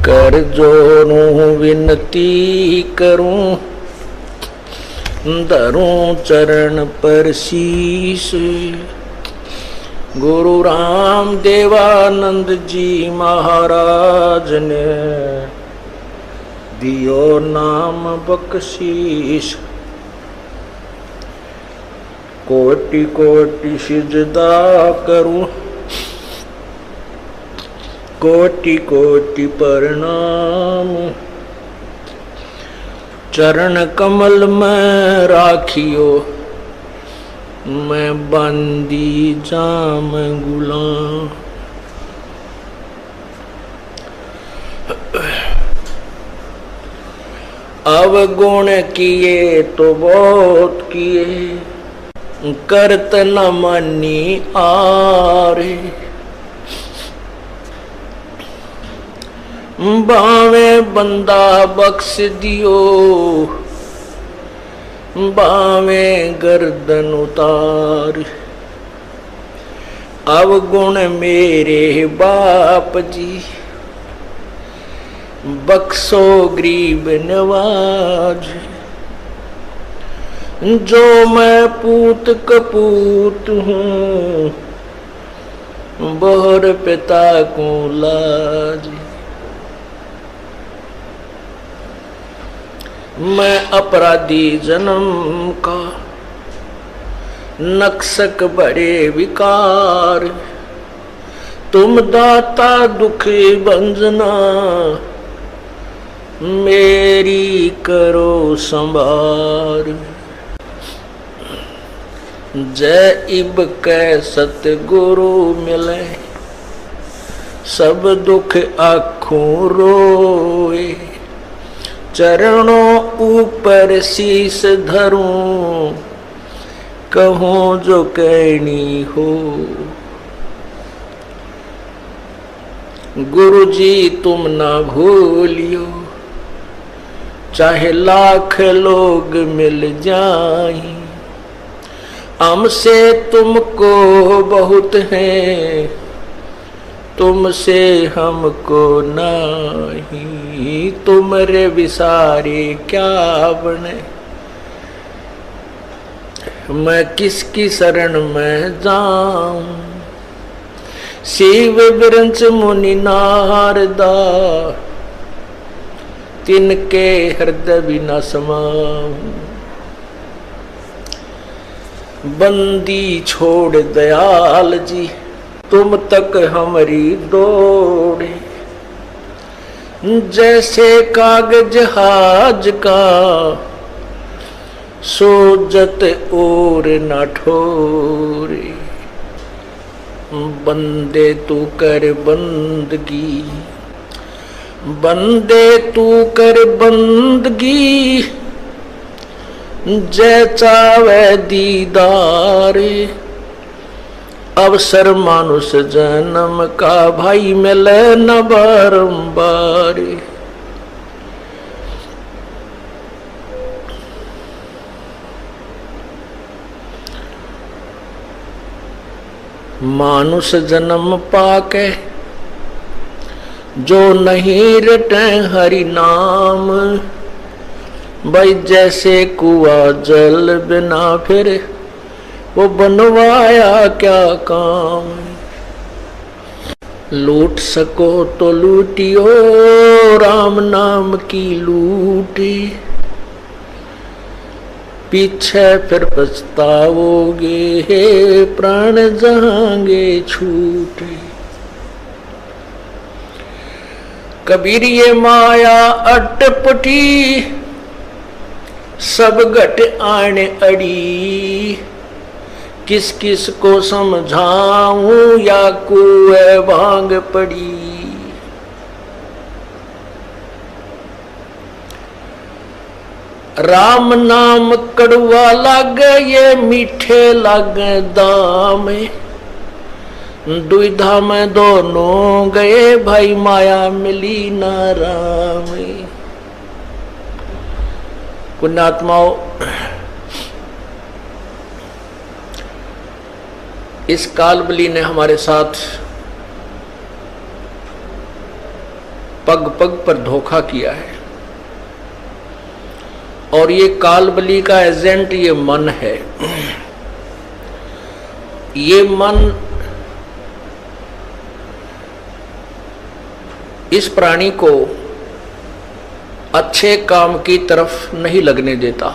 कर जोरूं विनती करूं, धरूं चरण पर शीश। गुरु राम देवानंद जी महाराज ने दियो नाम बख्शीश। कोटि कोटि सिजदा करूं, कोटि कोटि प्रणाम। चरण कमल में राखियो, मैं बंदी जाम गुलाम। अवगुण किए तो बहुत किए, करत न मानी आरे। बावे बंदा बख्श दियो, बावे गर्दन उतार। अवगुण मेरे बाप जी, बख्शो गरीब नवाज। जो मैं पूत कपूत हूँ, बोहर पिता को लाज। मैं अपराधी जन्म का, नक्सक बड़े विकार। तुम दाता दुखी भंजना, मेरी करो संभार। जय इब कै सतगुरु मिले, सब दुख आँखों रोए। चरणों ऊपर शीस धरूं, कहूं जो कहनी हो। गुरु जी तुम ना भूलियो, चाहे लाख लोग मिल जाएं। हमसे तुमको बहुत है, तुमसे हमको नहीं। तुमरे विसारे क्या बने, मैं किसकी शरण में जाऊं। शिव विरंच मुनि नारदा, तिनके हृदय बिना समाऊं। बंदी छोड़ दयाल जी, तुम तक हमारी दौड़े। जैसे कागज हाज का, सोजत और न ठोरे। बंदे तू कर बंदगी, बंदे तू कर बंदगी। जय चावे दीदार, अवसर मानुष जन्म का भाई मिले न बारंबार। मानुष जन्म पाके, जो नहीं रटे हरि नाम। भाई जैसे कुआ जल बिना फिर, वो बनवाया क्या काम। लूट सको तो लूटियो, राम नाम की लूटी। पीछे फिर पछताओगे, हे प्राण जाएंगे छूटे। कबीर ये माया अटपटी, सब घट आने अड़ी। किस किस को समझाऊं, या कुएं भांग पड़ी। राम नाम कड़वा लागे, ये मीठे लागे दाम। दुविधा में दोनों गए, भाई माया मिली ना राम। पुण्यात्माओं, इस कालबली ने हमारे साथ पग पग पर धोखा किया है। और ये कालबली का एजेंट ये मन है। ये मन इस प्राणी को अच्छे काम की तरफ नहीं लगने देता,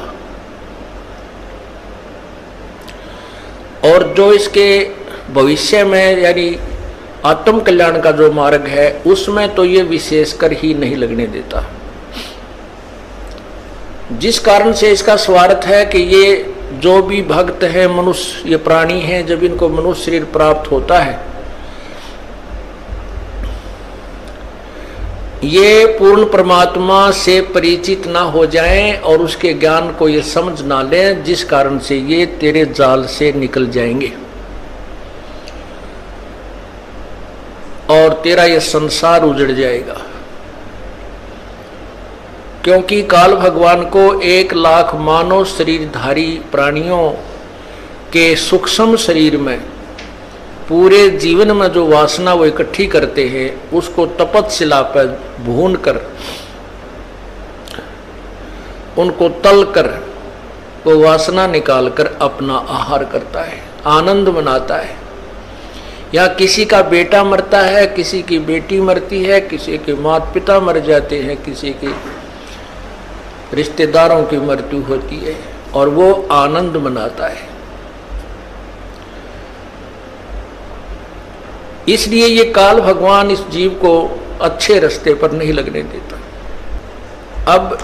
और जो इसके भविष्य में यानी आत्म कल्याण का जो मार्ग है उसमें तो ये विशेषकर ही नहीं लगने देता। जिस कारण से इसका स्वार्थ है कि ये जो भी भक्त है, मनुष्य, ये प्राणी हैं, जब इनको मनुष्य शरीर प्राप्त होता है, ये पूर्ण परमात्मा से परिचित ना हो जाएं और उसके ज्ञान को ये समझ ना लें, जिस कारण से ये तेरे जाल से निकल जाएंगे और तेरा ये संसार उजड़ जाएगा। क्योंकि काल भगवान को 1,00,000 मानव शरीरधारी प्राणियों के सूक्ष्म शरीर में पूरे जीवन में जो वासना वो इकट्ठी करते हैं, उसको तपतशिला पर भून कर, उनको तल कर, वो वासना निकाल कर अपना आहार करता है, आनंद मनाता है। या किसी का बेटा मरता है, किसी की बेटी मरती है, किसी के माता पिता मर जाते हैं, किसी के रिश्तेदारों की मृत्यु होती है, और वो आनंद मनाता है। इसलिए ये काल भगवान इस जीव को अच्छे रास्ते पर नहीं लगने देता। अब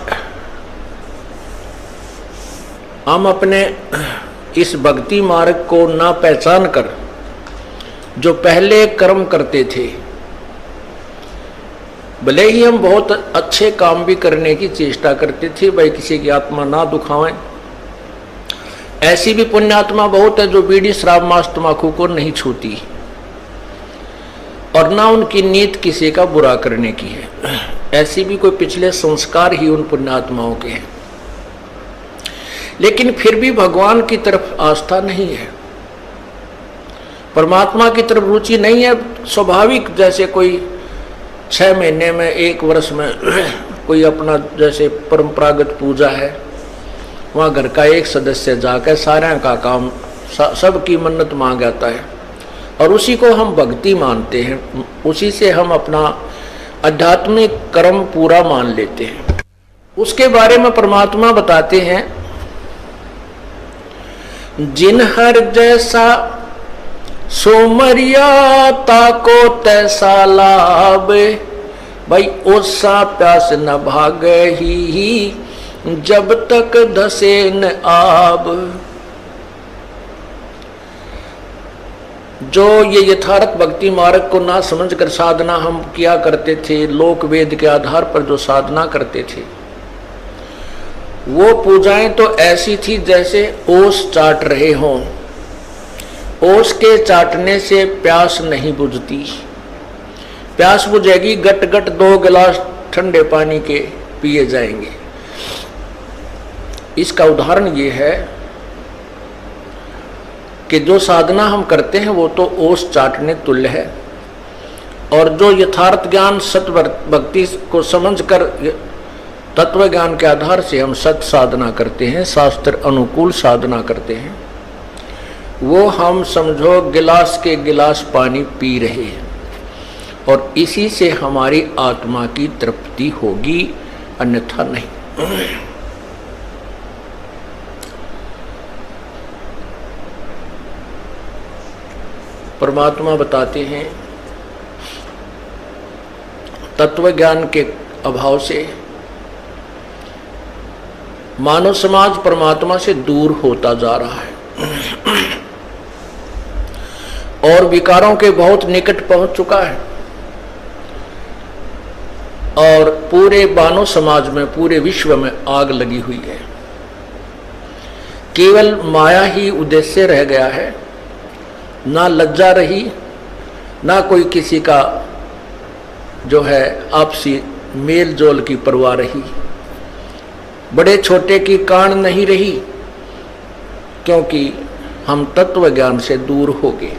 हम अपने इस भक्ति मार्ग को ना पहचान कर जो पहले कर्म करते थे, भले ही हम बहुत अच्छे काम भी करने की चेष्टा करते थे, भाई किसी की आत्मा ना दुखावें, ऐसी भी पुण्यात्मा बहुत है जो बीड़ी शराब मांस तंबाकू को नहीं छूती, और ना उनकी नीयत किसी का बुरा करने की है। ऐसी भी कोई पिछले संस्कार ही उन पुण्यात्माओं के हैं, लेकिन फिर भी भगवान की तरफ आस्था नहीं है, परमात्मा की तरफ रुचि नहीं है। स्वाभाविक जैसे कोई 6 महीने में 1 वर्ष में कोई अपना जैसे परंपरागत पूजा है, वहाँ घर का एक सदस्य जाकर सारे का काम सबकी मन्नत मांग आता है, और उसी को हम भक्ति मानते हैं, उसी से हम अपना आध्यात्मिक कर्म पूरा मान लेते हैं। उसके बारे में परमात्मा बताते हैं, जिन हर जैसा सोमरिया ताको तैसा लाभ, भाई ओसा प्यास न भागे ही जब तक धसे न आब। जो ये यथार्थ भक्ति मार्ग को ना समझकर साधना हम किया करते थे, लोक वेद के आधार पर जो साधना करते थे, वो पूजाएं तो ऐसी थी जैसे ओस चाट रहे हों। ओस के चाटने से प्यास नहीं बुझती, प्यास बुझेगी गट गट 2 गिलास ठंडे पानी के पिए जाएंगे। इसका उदाहरण ये है कि जो साधना हम करते हैं वो तो ओस चाटने तुल्य है, और जो यथार्थ ज्ञान सत भक्ति को समझकर तत्व ज्ञान के आधार से हम सत साधना करते हैं, शास्त्र अनुकूल साधना करते हैं, वो हम समझो गिलास के गिलास पानी पी रहे हैं, और इसी से हमारी आत्मा की तृप्ति होगी, अन्यथा नहीं। परमात्मा बताते हैं, तत्व ज्ञान के अभाव से मानव समाज परमात्मा से दूर होता जा रहा है और विकारों के बहुत निकट पहुंच चुका है, और पूरे मानव समाज में, पूरे विश्व में आग लगी हुई है। केवल माया ही उद्देश्य रह गया है, ना लज्जा रही, ना कोई किसी का जो है आपसी मेल जोल की परवाह रही, बड़े छोटे की कान नहीं रही, क्योंकि हम तत्व ज्ञान से दूर हो गए।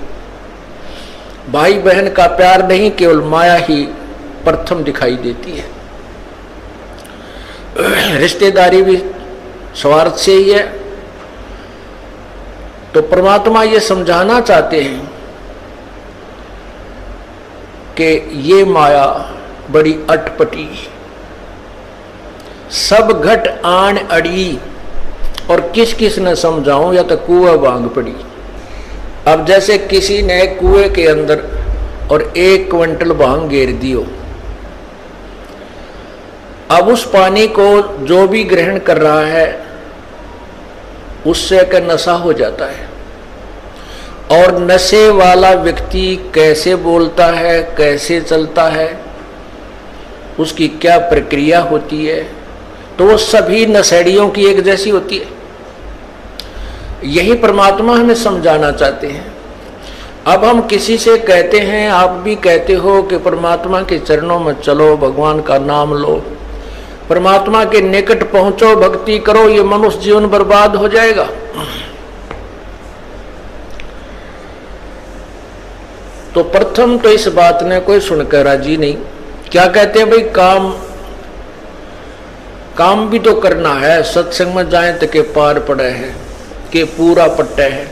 भाई बहन का प्यार नहीं, केवल माया ही प्रथम दिखाई देती है। रिश्तेदारी भी स्वार्थ से ही है। तो परमात्मा ये समझाना चाहते हैं कि ये माया बड़ी अटपटी, सब घट आन अड़ी, और किस किस ने समझाऊं, या तो कुआं बांग पड़ी। अब जैसे किसी ने कुएं के अंदर और 1 क्विंटल भांग घेर दियो, अब उस पानी को जो भी ग्रहण कर रहा है उससे का नशा हो जाता है। और नशे वाला व्यक्ति कैसे बोलता है, कैसे चलता है, उसकी क्या प्रक्रिया होती है, तो वो सभी नशेड़ियों की एक जैसी होती है। यही परमात्मा हमें समझाना चाहते हैं। अब हम किसी से कहते हैं, आप भी कहते हो कि परमात्मा के चरणों में चलो, भगवान का नाम लो, परमात्मा के निकट पहुंचो, भक्ति करो, ये मनुष्य जीवन बर्बाद हो जाएगा। तो प्रथम तो इस बात ने कोई सुनकर राजी नहीं। क्या कहते हैं भाई, काम भी तो करना है, सत्संग में जाए तो के पार पड़े है, के पूरा पट्टे है।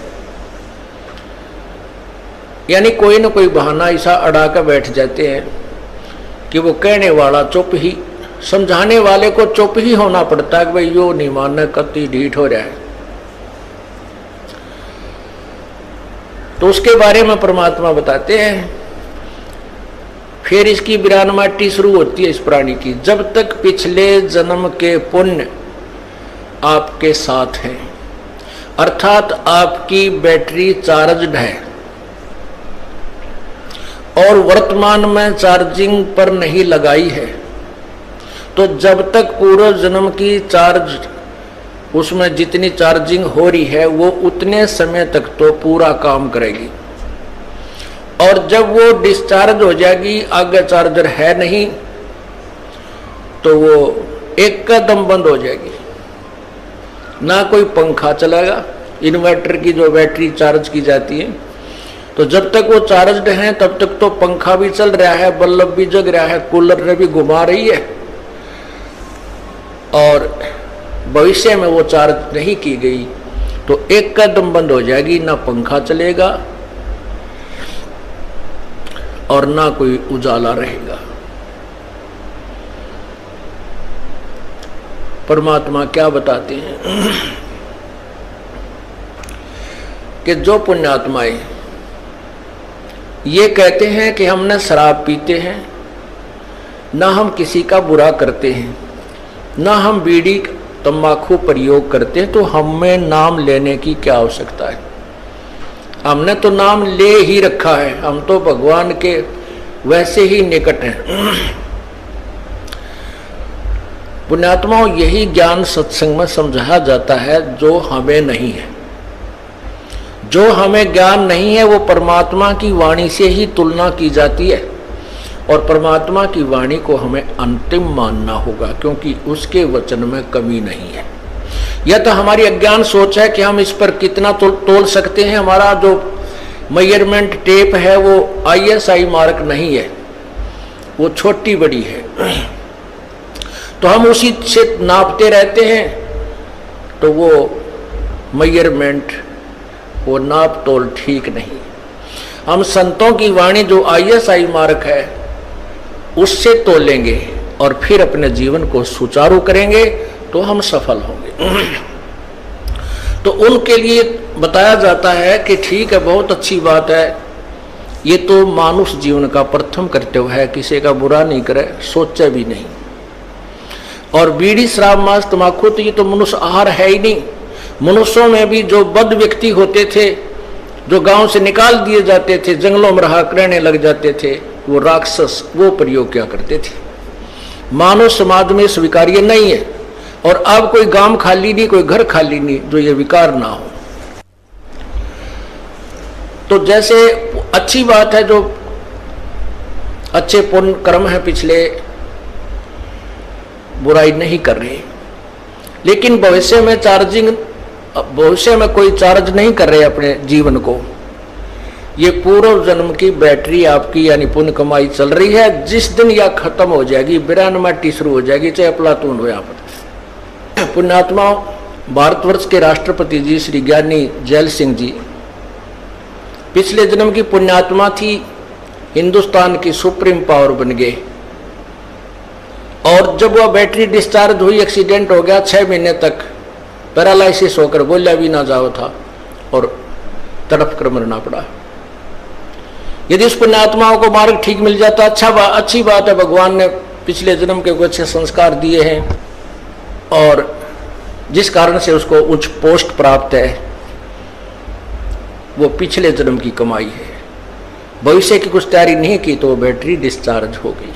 यानी कोई ना कोई बहाना ऐसा अड़ा कर बैठ जाते हैं कि वो कहने वाला चुप ही, समझाने वाले को चुप ही होना पड़ता है कि भाई यो नहीं मानना, कति ढीठ हो रहा है। तो उसके बारे में परमात्मा बताते हैं। फिर इसकी विरानमाटी शुरू होती है इस प्राणी की। जब तक पिछले जन्म के पुण्य आपके साथ हैं, अर्थात आपकी बैटरी चार्जड है और वर्तमान में चार्जिंग पर नहीं लगाई है, तो जब तक पूर्व जन्म की चार्ज, उसमें जितनी चार्जिंग हो रही है वो उतने समय तक तो पूरा काम करेगी। और जब वो डिस्चार्ज हो जाएगी, आगे चार्जर है नहीं, तो वो एक कदम बंद हो जाएगी। ना कोई पंखा चलेगा, इन्वर्टर की जो बैटरी चार्ज की जाती है, तो जब तक वो चार्जड है तब तक तो पंखा भी चल रहा है, बल्ब भी जग रहा है, कूलर भी घुमा रही है। और भविष्य में वो चार्ज नहीं की गई तो एक कदम बंद हो जाएगी, ना पंखा चलेगा और ना कोई उजाला रहेगा। परमात्मा क्या बताते हैं कि जो पुण्यात्माएं ये कहते हैं कि हमने शराब पीते हैं, ना हम किसी का बुरा करते हैं, ना हम बीड़ी तंबाकू प्रयोग करते हैं, तो हमें नाम लेने की क्या आवश्यकता है? हमने तो नाम ले ही रखा है, हम तो भगवान के वैसे ही निकट हैं। पुण्यात्माओं, यही ज्ञान सत्संग में समझाया जाता है जो हमें नहीं है। जो हमें ज्ञान नहीं है वो परमात्मा की वाणी से ही तुलना की जाती है, और परमात्मा की वाणी को हमें अंतिम मानना होगा, क्योंकि उसके वचन में कमी नहीं है। यह तो हमारी अज्ञान सोच है कि हम इस पर कितना तोल सकते हैं। हमारा जो मेजरमेंट टेप है वो ISI मार्क नहीं है, वो छोटी बड़ी है, तो हम उसी से नापते रहते हैं। तो वो मेजरमेंट, वो नाप तोल ठीक नहीं। हम संतों की वाणी जो ISI मार्क है उससे तोलेंगे और फिर अपने जीवन को सुचारू करेंगे तो हम सफल होंगे। तो उनके लिए बताया जाता है कि ठीक है, बहुत अच्छी बात है, ये तो मानुष जीवन का प्रथम कर्तव्य है, किसी का बुरा नहीं करे, सोचे भी नहीं। और बीड़ी शराब मांस तंबाकू तो ये तो मनुष्य आहार है ही नहीं। मनुष्यों में भी जो बद व्यक्ति होते थे, जो गांव से निकाल दिए जाते थे, जंगलों में रहा रहने लग जाते थे, वो राक्षस वो प्रयोग क्या करते थे। मानव समाज में स्वीकार्य नहीं है। और अब कोई गांव खाली नहीं, कोई घर खाली नहीं जो ये विकार ना हो। तो जैसे अच्छी बात है, जो अच्छे पुण्य कर्म है पिछले, बुराई नहीं कर रहे, लेकिन भविष्य में कोई चार्ज नहीं कर रहे अपने जीवन को, ये पूर्व जन्म की बैटरी आपकी यानी पुण्य कमाई चल रही है। जिस दिन यह खत्म हो जाएगी, बिरान माटी शुरू हो जाएगी, चाहे प्लाटून हो। यहाँ पर पुण्यात्माओं, भारतवर्ष के राष्ट्रपति जी श्री ज्ञानी जैल सिंह जी पिछले जन्म की पुण्यात्मा थी, हिंदुस्तान की सुप्रीम पावर बन गए। और जब वह बैटरी डिस्चार्ज हुई, एक्सीडेंट हो गया, 6 महीने तक पैरालाइसिस होकर बोला भी ना जाओ था और तड़प कर मरना पड़ा। यदि उस पुण्यात्माओं को मार्ग ठीक मिल जाता, अच्छी बात है, भगवान ने पिछले जन्म के कुछ अच्छे संस्कार दिए हैं और जिस कारण से उसको उच्च पोस्ट प्राप्त है, वो पिछले जन्म की कमाई है। भविष्य की कुछ तैयारी नहीं की तो वो बैटरी डिस्चार्ज हो गई।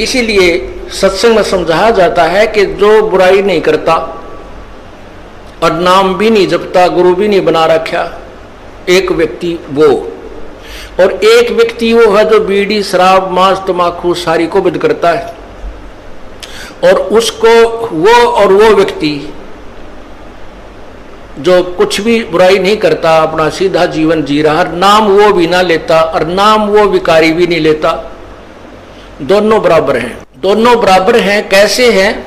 इसीलिए सत्संग में समझाया जाता है कि जो बुराई नहीं करता और नाम भी नहीं जपता, गुरु भी नहीं बना रखा, एक व्यक्ति वो, और एक व्यक्ति वो है जो बीड़ी, शराब, मांस, तमाकू सारी को बंद करता है। और उसको वो व्यक्ति जो कुछ भी बुराई नहीं करता, अपना सीधा जीवन जी रहा, नाम वो भी ना लेता और नाम वो विकारी भी नहीं लेता, दोनों बराबर हैं। दोनों बराबर हैं। कैसे हैं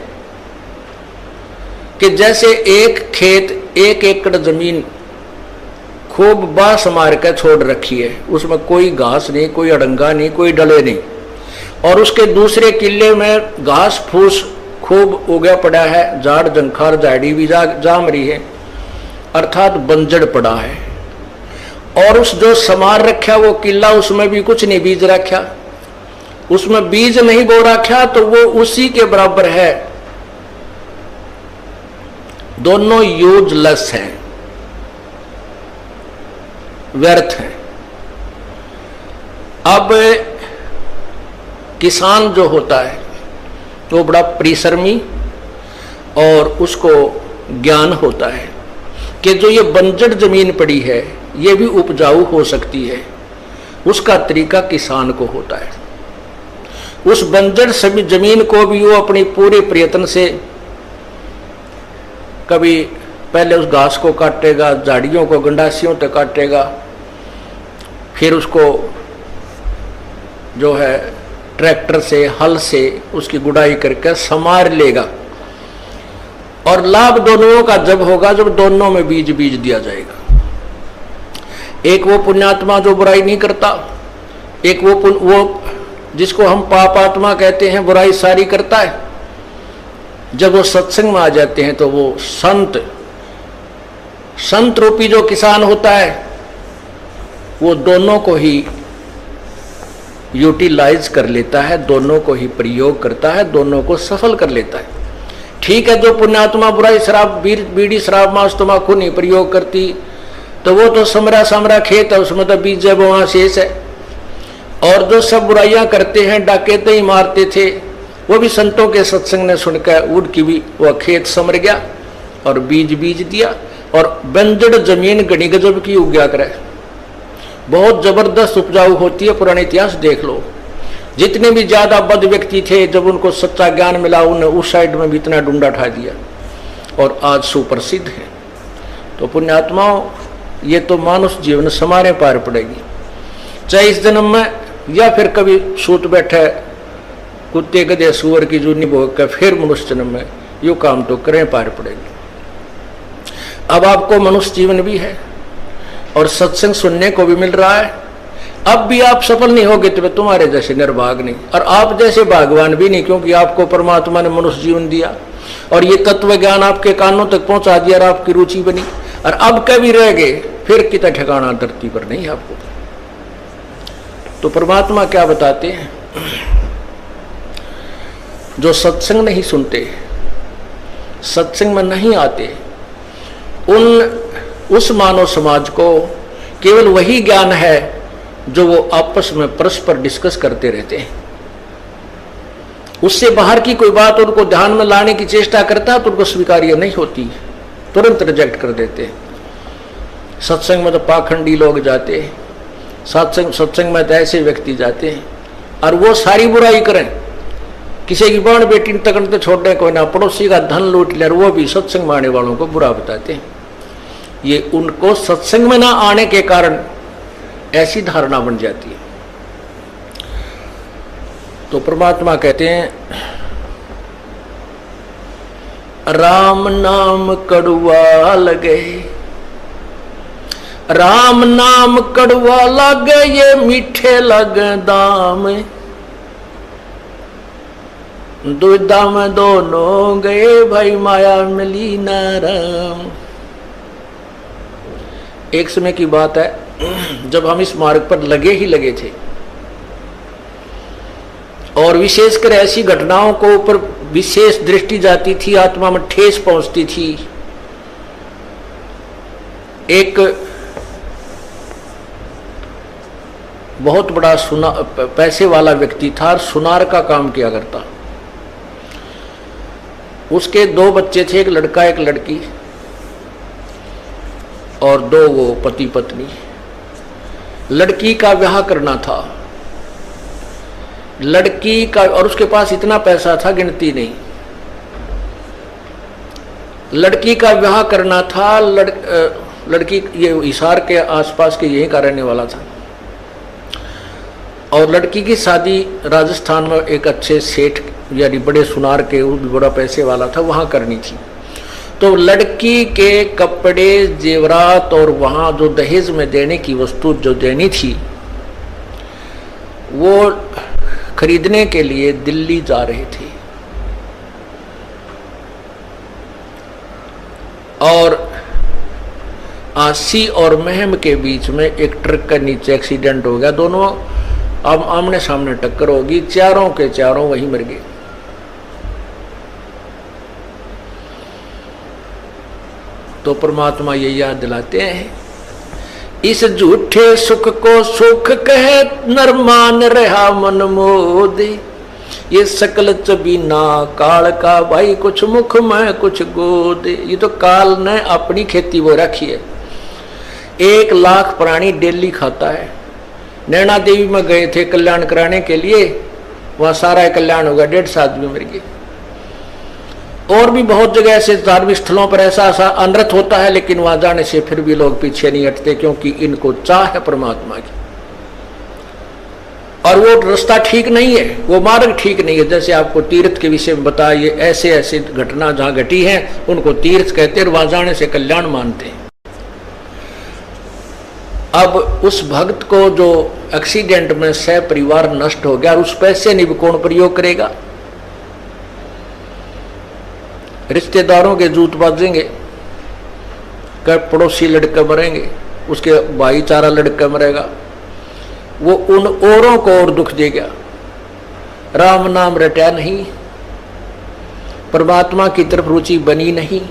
कि जैसे एक खेत, 1 एकड़ जमीन खूब बांस मार कर छोड़ रखी है, उसमें कोई घास नहीं, कोई अड़ंगा नहीं, कोई डले नहीं, और उसके दूसरे किले में घास फूस खूब उगा पड़ा है, झाड़ जंखार झाड़ी भी जाम रही है, अर्थात बंजड़ पड़ा है। और उस जो समार रखा वो किला, उसमें भी कुछ नहीं बीज रखा, उसमें बीज नहीं बो रखा, तो वो उसी के बराबर है। दोनों यूजलेस हैं, व्यर्थ हैं। अब किसान जो होता है तो बड़ा परिश्रमी और उसको ज्ञान होता है कि जो ये बंजर जमीन पड़ी है ये भी उपजाऊ हो सकती है, उसका तरीका किसान को होता है। उस बंजर सभी जमीन को भी वो अपनी पूरे प्रयत्न से कभी पहले उस घास को काटेगा, झाड़ियों को गंडासियों तक काटेगा, फिर उसको जो है ट्रैक्टर से, हल से उसकी गुड़ाई करके समार लेगा। और लाभ दोनों का जब होगा जब दोनों में बीज दिया जाएगा। एक वो पुण्यात्मा जो बुराई नहीं करता, एक वो जिसको हम पापात्मा कहते हैं, बुराई सारी करता है। जब वो सत्संग में आ जाते हैं तो वो संत रूपी जो किसान होता है वो दोनों को ही यूटिलाइज कर लेता है, दोनों को ही प्रयोग करता है, दोनों को सफल कर लेता है। ठीक है, जो पुण्यात्मा बुराई, शराब, बीड़ी, शराब, मांस, तम्बाकू नहीं प्रयोग करती तो वो तो समरा खेत है, उसमें तो बीज जब वहां शेष है। और जो सब बुराइयां करते हैं, डाकैते ही मारते थे, वो भी संतों के सत्संग ने सुनकर उनकी भी वह खेत समर गया और बीज दिया। और बंजड़ जमीन गणी गजब की उग्या करे, बहुत जबरदस्त उपजाऊ होती है। पुराने इतिहास देख लो, जितने भी ज्यादा बद व्यक्ति थे, जब उनको सच्चा ज्ञान मिला उन्हें उस साइड में भी इतना डूंडा ठा दिया और आज सुप्रसिद्ध है। तो पुण्यात्माओं, ये तो मानुष जीवन समारे पार पड़ेगी, चाहे इस जन्म में या फिर कभी सूत बैठे कुत्ते गधे सुअर की जूनी भोग कर फिर मनुष्य जन्म में यो काम तो करें पार पड़ेगी। अब आपको मनुष्य जीवन भी है और सत्संग सुनने को भी मिल रहा है। अब भी आप सफल नहीं होगे तो तुम्हारे जैसे निर्भाग नहीं, और आप जैसे भागवान भी नहीं, क्योंकि आपको परमात्मा ने मनुष्य जीवन दिया और ये तत्व ज्ञान आपके कानों तक पहुंचा दिया और आपकी रुचि बनी। और अब कभी रह गए फिर कितना ठिकाना धरती पर नहीं आपको। तो परमात्मा क्या बताते हैं, जो सत्संग नहीं सुनते, सत्संग में नहीं आते, उस मानव समाज को केवल वही ज्ञान है जो वो आपस में परस्पर डिस्कस करते रहते हैं। उससे बाहर की कोई बात उनको ध्यान में लाने की चेष्टा करता है तो उनको स्वीकार्य नहीं होती, तुरंत रिजेक्ट कर देते हैं। सत्संग में तो पाखंडी लोग जाते हैं, सत्संग में तो ऐसे व्यक्ति जाते हैं और वो सारी बुराई करें, किसी की बहन बेटी तक तो छोड़ने कोई ना, पड़ोसी का धन लूट ले, वो भी सत्संग माने वालों को बुरा बताते हैं। ये उनको सत्संग में ना आने के कारण ऐसी धारणा बन जाती है। तो परमात्मा कहते हैं राम नाम कड़वा लगे, राम नाम कड़वा लगे, ये मीठे लगे दाम, दुविधा में दोनों गए भाई माया मिली ना राम। एक समय की बात है जब हम इस मार्ग पर लगे ही लगे थे और विशेषकर ऐसी घटनाओं को ऊपर विशेष दृष्टि जाती थी, आत्मा में ठेस पहुंचती थी। एक बहुत बड़ा पैसे वाला व्यक्ति था, सुनार का काम किया करता। उसके 2 बच्चे थे, एक लड़का एक लड़की, और 2 वो पति पत्नी। लड़की का ब्याह करना था, लड़की का, और उसके पास इतना पैसा था गिनती नहीं। लड़की का ब्याह करना था, लड़की ये हिसार के आसपास के यहीं का रहने वाला था, और लड़की की शादी राजस्थान में एक अच्छे सेठ यानी बड़े सुनार के, वो भी बड़ा पैसे वाला था, वहां करनी थी। तो लड़की के कपड़े जेवरात और वहां जो दहेज में देने की वस्तु जो देनी थी वो खरीदने के लिए दिल्ली जा रहे थे। और आसी और महम के बीच में एक ट्रक के नीचे एक्सीडेंट हो गया, दोनों अब आमने सामने टक्कर होगी, चारों के चारों वहीं मर गए। तो परमात्मा ये याद दिलाते हैं, इस झूठे सुख को सुख कहे नर मान रहा मन मोदे, ये सकल चबीना काल का भाई, कुछ मुख में कुछ गोदे। ये तो काल ने अपनी खेती वो रखी है, 1 लाख प्राणी डेली खाता है। नैना देवी में गए थे कल्याण कराने के लिए, वहां सारा कल्याण हो गया, 150 आदमी मर गए। और भी बहुत जगह ऐसे धार्मिक स्थलों पर ऐसा अनर्थ होता है, लेकिन वहां जाने से फिर भी लोग पीछे नहीं हटते, क्योंकि इनको चाह है परमात्मा की। और वो रास्ता ठीक नहीं है, वो मार्ग ठीक नहीं है। जैसे आपको तीर्थ के विषय में बताया, ये ऐसे ऐसे घटना जहां घटी है उनको तीर्थ कहते हैं, वहां जाने से कल्याण मानते हैं। अब उस भक्त को जो एक्सीडेंट में सह परिवार नष्ट हो गया, और उस पैसे नहीं कौन प्रयोग करेगा? रिश्तेदारों के जूत बाजेंगे, पड़ोसी लड़के मरेंगे, उसके भाईचारा लड़का मरेगा, वो उन औरों को और दुख देगा। राम नाम रटा नहीं, परमात्मा की तरफ रुचि बनी नहीं,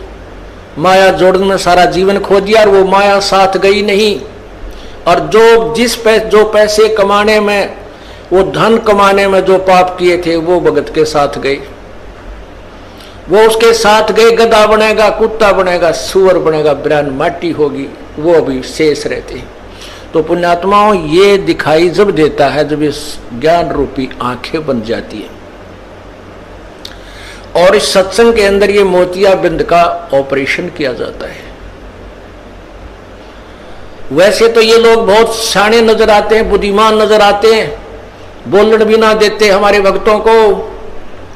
माया जोड़ने में सारा जीवन खो दिया, और वो माया साथ गई नहीं। और जो पैसे कमाने में, वो धन कमाने में जो पाप किए थे वो भगत के साथ गए, वो उसके साथ गए। गधा बनेगा, कुत्ता बनेगा, सुअर बनेगा, बिरान माटी होगी, वो अभी शेष रहते हैं। तो पुण्यात्माओं, ये दिखाई जब देता है जब इस ज्ञान रूपी आंखें बन जाती है, और इस सत्संग के अंदर ये मोतियाबिंद का ऑपरेशन किया जाता है। वैसे तो ये लोग बहुत शाणे नजर आते हैं, बुद्धिमान नजर आते हैं, बोलने भी ना देते हमारे भक्तों को,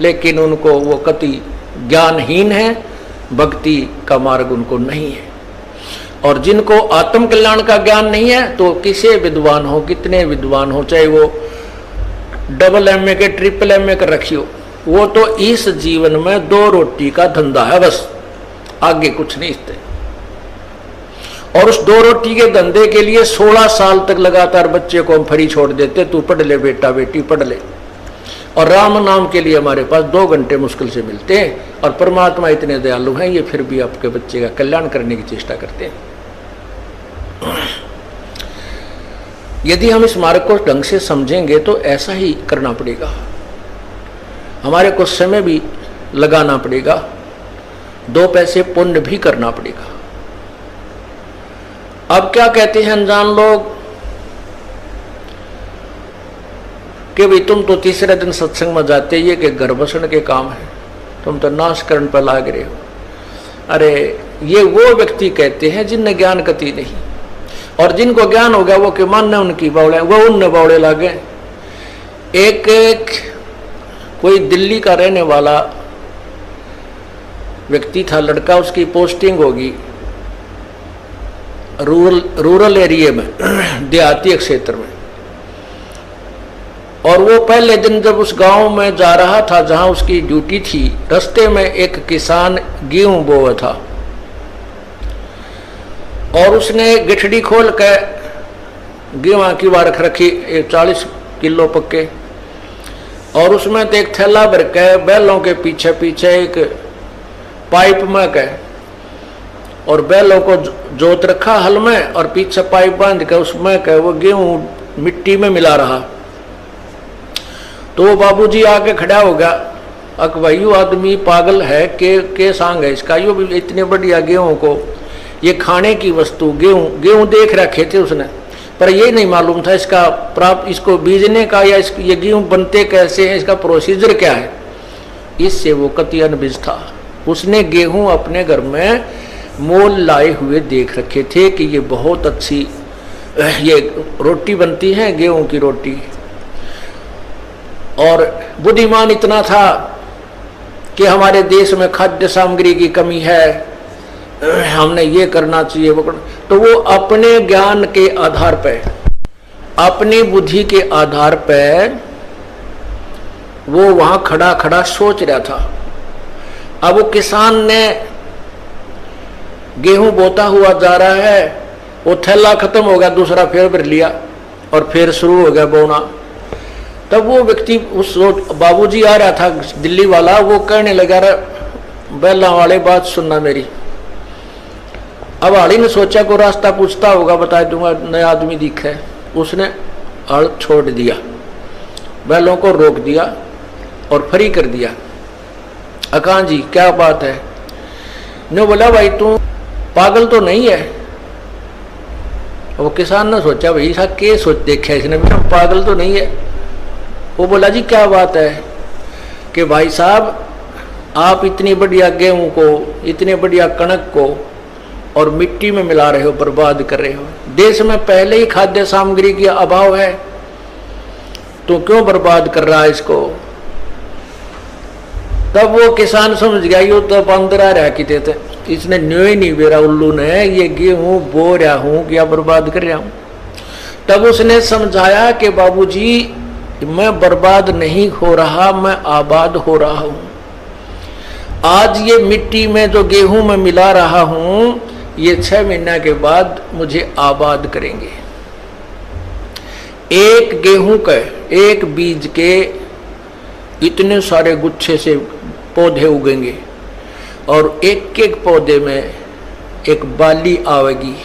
लेकिन उनको वो कति ज्ञानहीन है, भक्ति का मार्ग उनको नहीं है। और जिनको आत्म कल्याण का ज्ञान नहीं है, तो किसे विद्वान हो, कितने विद्वान हो, चाहे वो डबल MA के ट्रिपल MA कर रखी हो, वो तो इस जीवन में 2 रोटी का धंधा है बस, आगे कुछ नहीं इससे। और उस 2 रोटी के धंधे के लिए 16 साल तक लगातार बच्चे को हम फ्री छोड़ देते, तू पढ़ ले बेटा, बेटी पढ़ ले। और राम नाम के लिए हमारे पास 2 घंटे मुश्किल से मिलते हैं, और परमात्मा इतने दयालु हैं, ये फिर भी आपके बच्चे का कल्याण करने की चेष्टा करते हैं। यदि हम इस मार्ग को ढंग से समझेंगे तो ऐसा ही करना पड़ेगा, हमारे को समय भी लगाना पड़ेगा, 2 पैसे पुण्य भी करना पड़ेगा। अब क्या कहते हैं अनजान लोग कि भाई तुम तो तीसरे दिन सत्संग में जाते, ये कि घर बसण के काम है, तुम तो नाश करण पर लाग रहे हो। अरे ये वो व्यक्ति कहते हैं जिनने ज्ञान कति नहीं, और जिनको ज्ञान हो गया वो के मानने उनकी बावड़े, वो उनने बावड़े लागे। एक कोई दिल्ली का रहने वाला व्यक्ति था, लड़का, उसकी पोस्टिंग होगी रूरल एरिया में, देहाती क्षेत्र में। और वो पहले दिन जब उस गांव में जा रहा था जहां उसकी ड्यूटी थी, रास्ते में एक किसान गेहूं बोया था और उसने गठड़ी खोल के गेहूं की वारख रखी 40 किलो पक्के, और उसमें तो एक थैला भर के बैलों के पीछे पीछे एक पाइप में के, और बैलों को जोत रखा हल में और पीछे पाइप बांध के उसमें के वो गेहूं मिट्टी में मिला रहा। तो वो बाबूजी आके खड़ा हो गया, अक भाई यू आदमी पागल है के सांग है इसका, यू भी इतने बढ़िया गेहूं को, ये खाने की वस्तु गेहूं देख रखे थे उसने, पर ये नहीं मालूम था इसका प्राप्त, इसको बीजने का या ये गेहूं बनते कैसे हैं, इसका प्रोसीजर क्या है। इससे वो कति अनभिज था। उसने गेहूं अपने घर में मोल लाए हुए देख रखे थे कि ये बहुत अच्छी ये रोटी बनती है, गेहूं की रोटी। और बुद्धिमान इतना था कि हमारे देश में खाद्य सामग्री की कमी है, हमने ये करना चाहिए वो करना। तो वो अपने ज्ञान के आधार पे, अपनी बुद्धि के आधार पे वो वहां खड़ा खड़ा सोच रहा था। अब वो किसान ने गेहूं बोता हुआ जा रहा है, वो थैला खत्म हो गया, दूसरा फिर भर लिया और फिर शुरू हो गया बोना। तब वो व्यक्ति, उस बाबूजी आ रहा था दिल्ली वाला, वो कहने लगा, बैला वाले बात सुनना मेरी। अब हाड़ी ने सोचा को रास्ता पूछता होगा, बता दूंगा, नया आदमी दिखा है। उसने हल छोड़ दिया, बैलों को रोक दिया और फ्री कर दिया। अकान जी क्या बात है? ने बोला भाई तू पागल तो नहीं है? वो किसान ने सोचा भाई ऐसा के सोच देखा इसने, मेरा पागल तो नहीं है। वो बोला जी क्या बात है कि भाई साहब आप इतनी बढ़िया गेहूं को, इतने बढ़िया कणक को और मिट्टी में मिला रहे हो, बर्बाद कर रहे हो। देश में पहले ही खाद्य सामग्री की अभाव है, तो क्यों बर्बाद कर रहा है इसको? तब वो किसान समझ गया यो तो अंदर आ रहा कि थे, इसने न्यो ही नहीं बेरा उल्लू ने, ये गेहूं बो रहा हूं क्या बर्बाद कर रहा हूं। तब उसने समझाया कि बाबूजी मैं बर्बाद नहीं हो रहा, मैं आबाद हो रहा हूं। आज ये मिट्टी में जो गेहूं में मिला रहा हूं, ये 6 महीने के बाद मुझे आबाद करेंगे। एक गेहूं के, एक बीज के इतने सारे गुच्छे से पौधे उगेंगे और एक एक पौधे में एक बाली आवेगी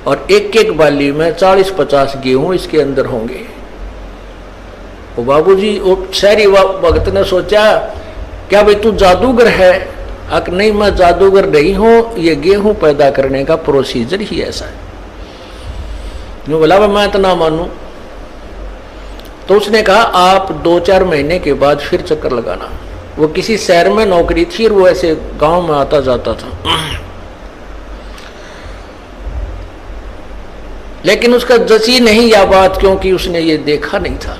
और एक एक बाली में 40-50 गेहूं इसके अंदर होंगे। वो बाबूजी, वो शहरी भगत ने सोचा क्या भाई तू जादूगर है? अक नहीं, मैं जादूगर नहीं हूं, ये गेहूं पैदा करने का प्रोसीजर ही ऐसा है। यूं बोला मैं तो ना मानू। तो उसने कहा आप 2-4 महीने के बाद फिर चक्कर लगाना। वो किसी शहर में नौकरी थी और वो ऐसे गांव में आता जाता था, लेकिन उसका जची नहीं यह बात, क्योंकि उसने ये देखा नहीं था।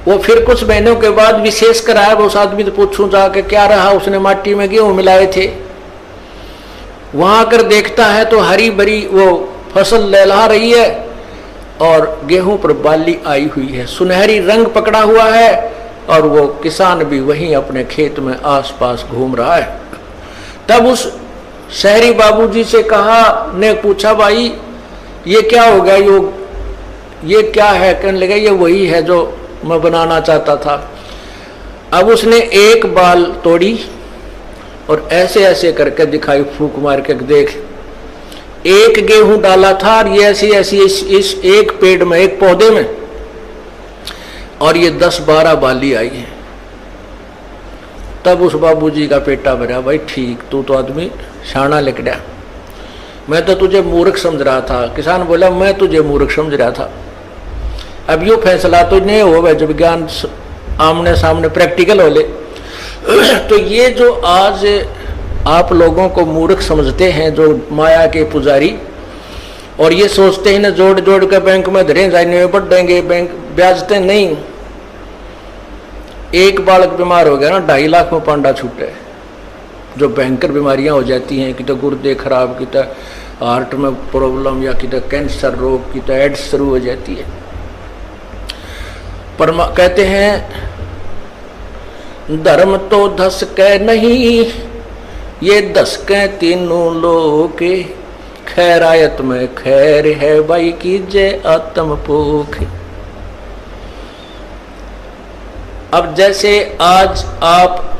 वो फिर कुछ महीनों के बाद विशेष कराया, वो उस आदमी से पूछूं जाके क्या रहा, उसने माटी में गेहूं मिलाए थे। वहां आकर देखता है तो हरी भरी वो फसल लहला रही है और गेहूं पर बाली आई हुई है, सुनहरी रंग पकड़ा हुआ है, और वो किसान भी वहीं अपने खेत में आसपास घूम रहा है। तब उस शहरी बाबूजी से कहा, ने पूछा भाई ये क्या हो गया, ये क्या है? कहने लगा ये वही है जो मैं बनाना चाहता था। अब उसने एक बाल तोड़ी और ऐसे ऐसे करके दिखाई, फूंक मार के देख, एक गेहूं डाला था और ये ऐसी ऐसी इस एक पेड़ में, एक पौधे में, और ये 10-12 बाली आई है। तब उस बाबूजी का पेटा भरा, भाई ठीक, तू तो आदमी शाना लिकड़ा, मैं तो तुझे मूर्ख समझ रहा था। किसान बोला मैं तुझे मूर्ख समझ रहा था। अब यो फैसला तो नहीं हो जब ज्ञान आमने सामने प्रैक्टिकल हो ले। तो ये जो आज आप लोगों को मूर्ख समझते हैं जो माया के पुजारी, और ये सोचते हैं ना जोड़ जोड़ कर बैंक में धरे जाने बढ़ देंगे, बैंक ब्याजते नहीं। एक बालक बीमार हो गया ना 2.5 लाख में पांडा छूटे। जो भयंकर बीमारियां हो जाती हैं, कि तो गुर्दे खराब, कि तो हार्ट में प्रॉब्लम, या कि तो कैंसर रोग, कि तो एड्स शुरू हो जाती है। पर कहते हैं धर्म तो धस के नहीं, ये धस के तीनों लोग, खैरायत में खैर है भाई कीजे आत्म पोख। अब जैसे आज आप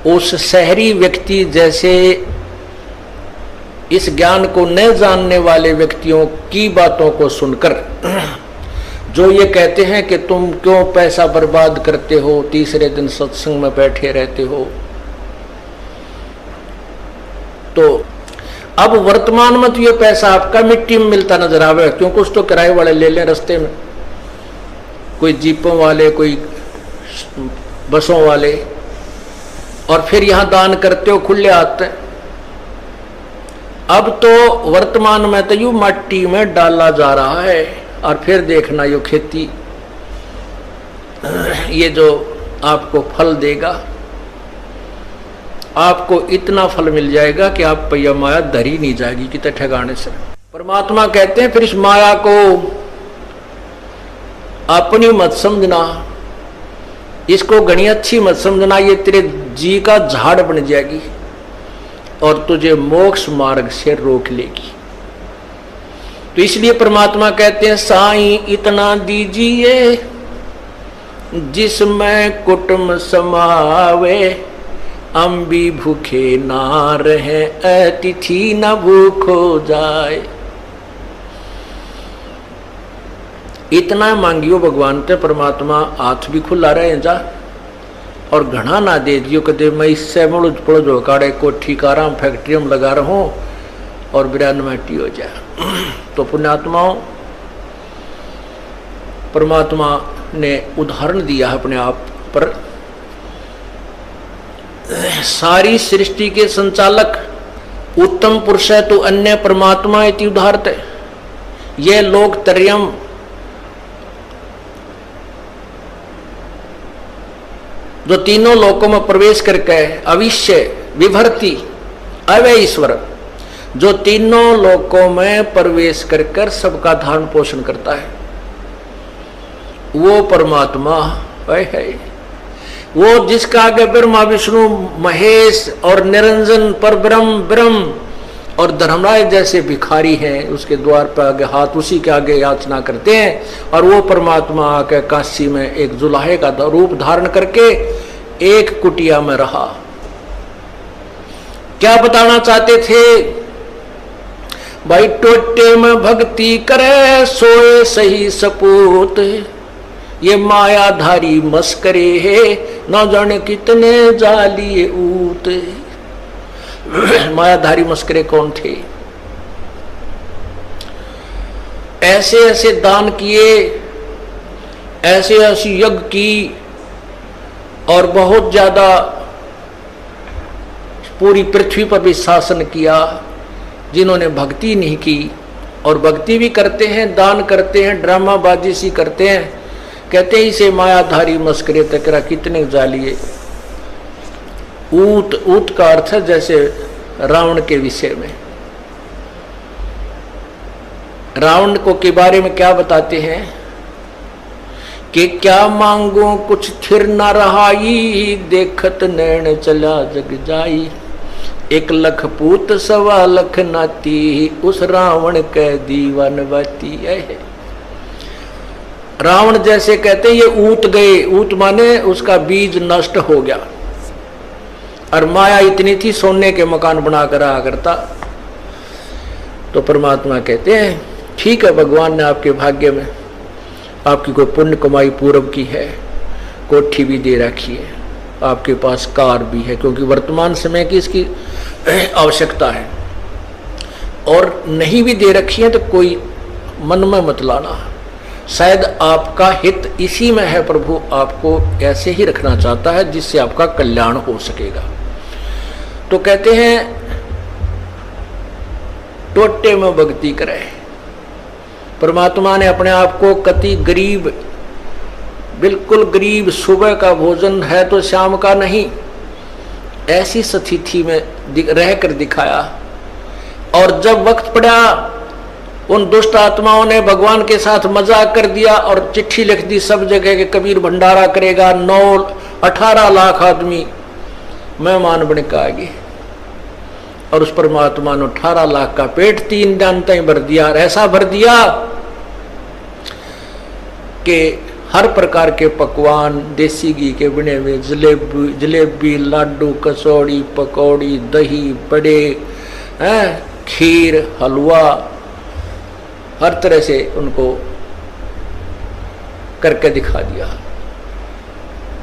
उस शहरी व्यक्ति जैसे इस ज्ञान को न जानने वाले व्यक्तियों की बातों को सुनकर जो ये कहते हैं कि तुम क्यों पैसा बर्बाद करते हो, तीसरे दिन सत्संग में बैठे रहते हो, तो अब वर्तमान में तो ये पैसा आपका मिट्टी में मिलता नजर आवे, क्यों कुछ तो किराए वाले ले लें रास्ते में, कोई जीपों वाले, कोई बसों वाले, और फिर यहां दान करते हो खुले आते। अब तो वर्तमान में तो यूं मिट्टी में डाला जा रहा है, और फिर देखना यो खेती ये जो आपको फल देगा, आपको इतना फल मिल जाएगा कि आप पैया माया धरी नहीं जाएगी कितने ठिकाने से। परमात्मा कहते हैं फिर इस माया को अपनी मत समझना, इसको घनी अच्छी मत समझना, ये तेरे जी का झाड़ बन जाएगी और तुझे मोक्ष मार्ग से रोक लेगी। तो इसलिए परमात्मा कहते हैं साईं इतना दीजिए जिसमें कुटुंब समावे, हम भी भूखे ना रहे अतिथि न भूखो जाए। इतना मांगियो भगवान ते परमात्मा हाथ भी खुला रहे जा, और घना ना दे दियो कदे मैं इससे मुड़ पड़ो जो काड़े कोठी कारा फैक्ट्री में लगा रहा हूं और बिरान माटी हो जाए। तो पुण्यात्माओं परमात्मा ने उदाहरण दिया अपने आप पर। सारी सृष्टि के संचालक उत्तम पुरुष है तो अन्य परमात्मा इति उदाहरते। ये लोक त्रयम् जो तीनों लोकों में प्रवेश करके अविश्य विभर्ति अव्यय ईश्वर, जो तीनों लोकों में प्रवेश कर सबका धारण पोषण करता है, वो परमात्मा है। वो जिसका आगे ब्रह्मा विष्णु महेश और निरंजन पर ब्रह्म और धर्मराज जैसे भिखारी हैं, उसके द्वार पर आगे हाथ उसी के आगे याचना करते हैं, और वो परमात्मा आके काशी में एक जुलाहे का रूप धारण करके एक कुटिया में रहा। क्या बताना चाहते थे भाई? टोटे में भक्ति करे सोए सही सपूत, ये मायाधारी मस्करे है न जाने कितने जालिए ऊत। मायाधारी मस्करे कौन थे? ऐसे ऐसे दान किए, ऐसे ऐसी यज्ञ की, और बहुत ज्यादा पूरी पृथ्वी पर भी शासन किया, जिन्होंने भक्ति नहीं की। और भक्ति भी करते हैं, दान करते हैं, ड्रामाबाजी सी करते हैं, कहते हैं इसे मायाधारी मस्करे तकरा कितने जालिए। ऊत, ऊत का अर्थ है जैसे रावण के विषय में। रावण को के बारे में क्या बताते हैं कि क्या मांगो कुछ थिर न रहाई, देखत नैन चला जग जाई। 1 लाख पूत 1.25 लाख नाती, उस रावण के दीवान बाती है। रावण जैसे कहते ये ऊत गए, ऊत माने उसका बीज नष्ट हो गया, और माया इतनी थी सोने के मकान बनाकर रहा करता। तो परमात्मा कहते हैं ठीक है, भगवान ने आपके भाग्य में आपकी कोई पुण्य कमाई पूर्व की है, कोठी भी दे रखी है, आपके पास कार भी है, क्योंकि वर्तमान समय की इसकी आवश्यकता है, और नहीं भी दे रखी है तो कोई मन में मत लाना, शायद आपका हित इसी में है। प्रभु आपको ऐसे ही रखना चाहता है जिससे आपका कल्याण हो सकेगा। तो कहते हैं टोटे में भक्ति करे। परमात्मा ने अपने आप को कति गरीब, बिल्कुल गरीब, सुबह का भोजन है तो शाम का नहीं, ऐसी स्थिति में रहकर दिखाया। और जब वक्त पड़ा उन दुष्ट आत्माओं ने भगवान के साथ मजाक कर दिया और चिट्ठी लिख दी सब जगह के कबीर भंडारा करेगा, 18 लाख आदमी मेहमान बन के आ गए। और उस परमात्मा ने 18 लाख का पेट 3 दिन तक भर दिया। और ऐसा भर दिया कि हर प्रकार के पकवान, देसी घी के बने हुए जलेबी, लाडू, कचौड़ी, पकौड़ी, दही, बड़े, खीर, हलवा, हर तरह से उनको करके दिखा दिया।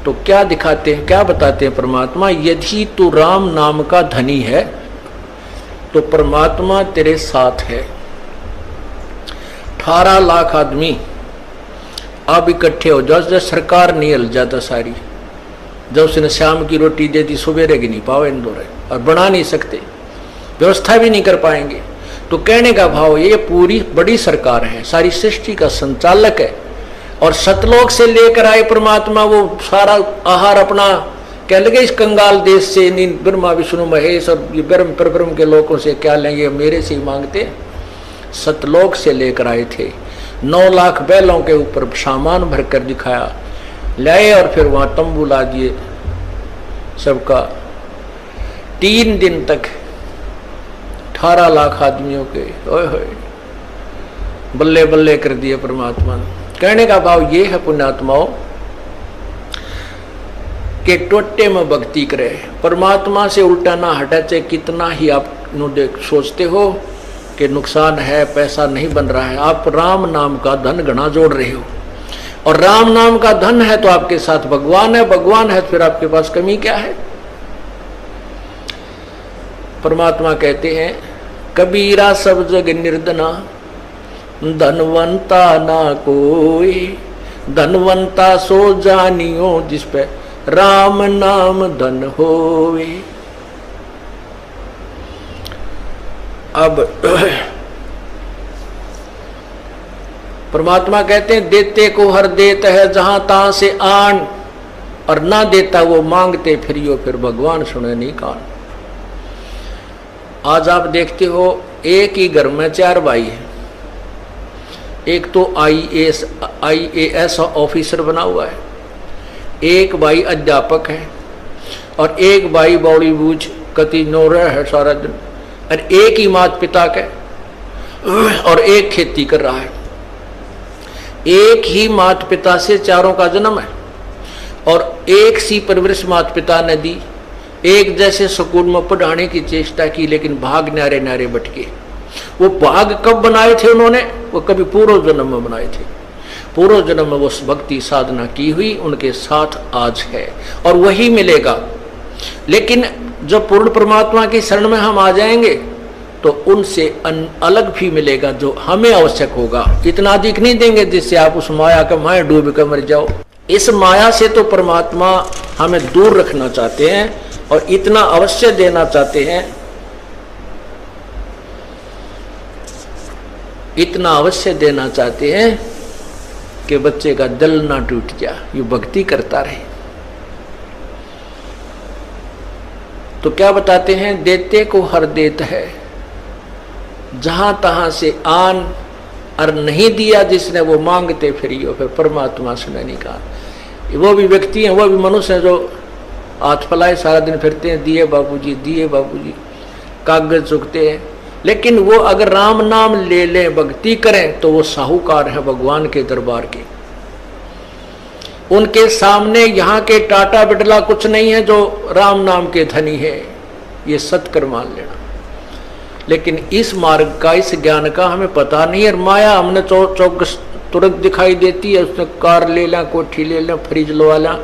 तो क्या दिखाते हैं, क्या बताते हैं परमात्मा? यदि तू राम नाम का धनी है तो परमात्मा तेरे साथ है। 18 लाख आदमी अब इकट्ठे हो जाओ, जब सरकार नहीं हिल जाता सारी, जब उसने शाम की रोटी दे दी, सुबेरे की नहीं पावे इंदौर, और बना नहीं सकते, व्यवस्था भी नहीं कर पाएंगे। तो कहने का भाव ये पूरी बड़ी सरकार है, सारी सृष्टि का संचालक है। और सतलोक से लेकर आए परमात्मा वो सारा आहार अपना, कह लगे इस कंगाल देश से, ब्रह्मा विष्णु महेश और ब्रह्म परब्रह्म के लोगों से क्या लेंगे, मेरे से ही मांगते। सतलोक से लेकर आए थे, 9 लाख बैलों के ऊपर सामान भर कर दिखाया, लाए और फिर वहां तंबू ला दिए सबका। 3 दिन तक 18 लाख आदमियों के ओए होए बल्ले बल्ले कर दिए परमात्मा ने। कहने का भाव ये है पुण्यात्माओं के टोटे में भक्ति करे, परमात्मा से उल्टा ना हटा। चाहे कितना ही आप देख सोचते हो कि नुकसान है, पैसा नहीं बन रहा है, आप राम नाम का धन घना जोड़ रहे हो। और राम नाम का धन है तो आपके साथ भगवान है, भगवान है तो फिर आपके पास कमी क्या है? परमात्मा कहते हैं कबीरा सब जग निर्धना, धनवंता ना कोई, धनवंता सो जानियो जिस पे राम नाम धन होवे। अब परमात्मा कहते हैं देते को हर देत है जहां तहां से आन, और ना देता वो मांगते फिरियो, फिर भगवान सुने नहीं कान। आज आप देखते हो एक ही घर में 4 भाई हैं, एक तो IAS ऑफिसर बना हुआ है, एक भाई अध्यापक है, और एक भाई बॉलीवुड कति नोर है सारा दिन, और एक ही माता पिता का, और एक खेती कर रहा है। एक ही माता पिता से चारों का जन्म है, और एक सी परवरिश माता पिता ने दी, एक जैसे स्कूल में पढ़ाने की चेष्टा की, लेकिन भाग न्यारे न्यारे बटके। वो भाग कब बनाए थे उन्होंने? वो कभी पूर्व जन्म में बनाए थे। पूर्व जन्म में वो भक्ति साधना की हुई उनके साथ आज है, और वही मिलेगा। लेकिन जब पूर्ण परमात्मा की शरण में हम आ जाएंगे तो उनसे अलग भी मिलेगा जो हमें आवश्यक होगा। इतना अधिक नहीं देंगे जिससे आप उस माया का माया डूब कर मर जाओ। इस माया से तो परमात्मा हमें दूर रखना चाहते हैं, और इतना अवश्य देना चाहते हैं, इतना अवश्य देना चाहते हैं कि बच्चे का दिल ना टूट जाए, ये भक्ति करता रहे। तो क्या बताते हैं? देते को हर देत है जहां तहां से आन, और नहीं दिया जिसने वो मांगते फिरियो, फिर परमात्मा सुने नहीं कहा। वो भी व्यक्ति हैं, वो भी मनुष्य हैं जो हाथ फैलाए सारा दिन फिरते हैं, दिए बाबूजी, कागज चुकते हैं। लेकिन वो अगर राम नाम ले लें, भक्ति करें, तो वो साहूकार है भगवान के दरबार के। उनके सामने यहाँ के टाटा बिड़ला कुछ नहीं है जो राम नाम के धनी है, ये सत्कर मान लेना। लेकिन इस मार्ग का, इस ज्ञान का हमें पता नहीं है। माया हमने चौकस तुरंत दिखाई देती है, उसने कार ले लें, कोठी ले लें, फ्रिज लगा लें,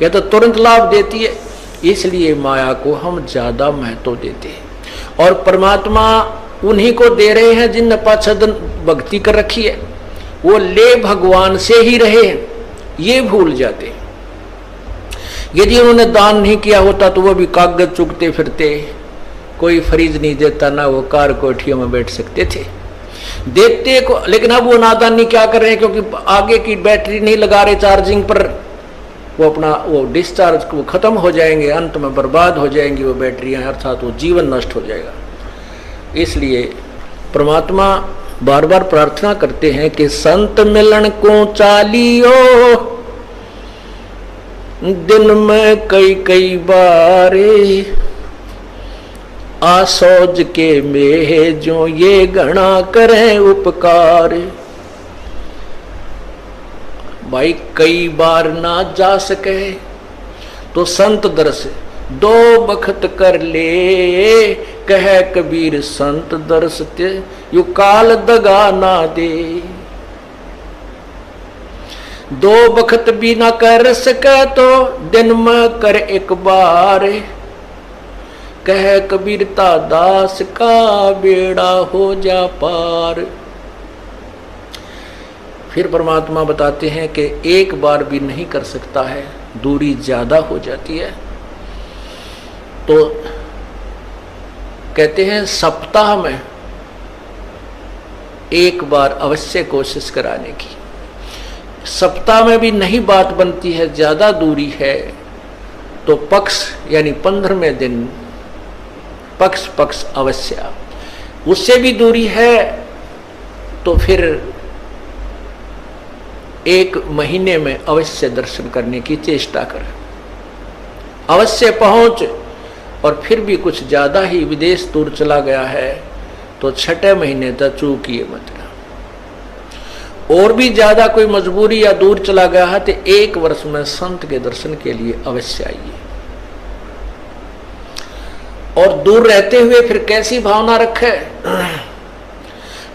यह तो तुरंत लाभ देती है, इसलिए माया को हम ज्यादा महत्व देते हैं। और परमात्मा उन्हीं को दे रहे हैं जिनने पाछदन भक्ति कर रखी है, वो ले भगवान से ही रहे हैं, ये भूल जाते हैं। यदि उन्होंने दान नहीं किया होता तो वो भी कागज चुगते फिरते, कोई फ्रिज नहीं देता, ना वो कार कोठियों में बैठ सकते थे, देते को। लेकिन अब वो नादानी क्या कर रहे हैं, क्योंकि आगे की बैटरी नहीं लगा रहे चार्जिंग पर, वो अपना वो डिस्चार्ज वो खत्म हो जाएंगे, अंत में बर्बाद हो जाएंगी वो बैटरियां, अर्थात वो जीवन नष्ट हो जाएगा। इसलिए परमात्मा बार बार प्रार्थना करते हैं कि संत मिलन को चालियो, दिन में कई कई बारे, आसोज के मेह जो ये गणा करें उपकार। भाई कई बार ना जा सके तो संत दर्श दो बखत कर ले, कह कबीर संत दर्श ते यू काल दगा ना दे। दो बखत भी ना कर सके तो दिन में कर एक बार, कह कबीरता दास का बेड़ा हो जा पार। फिर परमात्मा बताते हैं कि एक बार भी नहीं कर सकता है, दूरी ज्यादा हो जाती है, तो कहते हैं सप्ताह में एक बार अवश्य कोशिश कराने की। सप्ताह में भी नहीं बात बनती है, ज्यादा दूरी है, तो पक्ष यानी 15वें दिन पक्ष अवश्य। उससे भी दूरी है तो फिर एक महीने में अवश्य दर्शन करने की चेष्टा कर, अवश्य पहुंच। और फिर भी कुछ ज्यादा ही विदेश दूर चला गया है तो 6 महीने तक चूकिए मत। और भी ज्यादा कोई मजबूरी या दूर चला गया है तो 1 वर्ष में संत के दर्शन के लिए अवश्य आइए। और दूर रहते हुए फिर कैसी भावना रखे,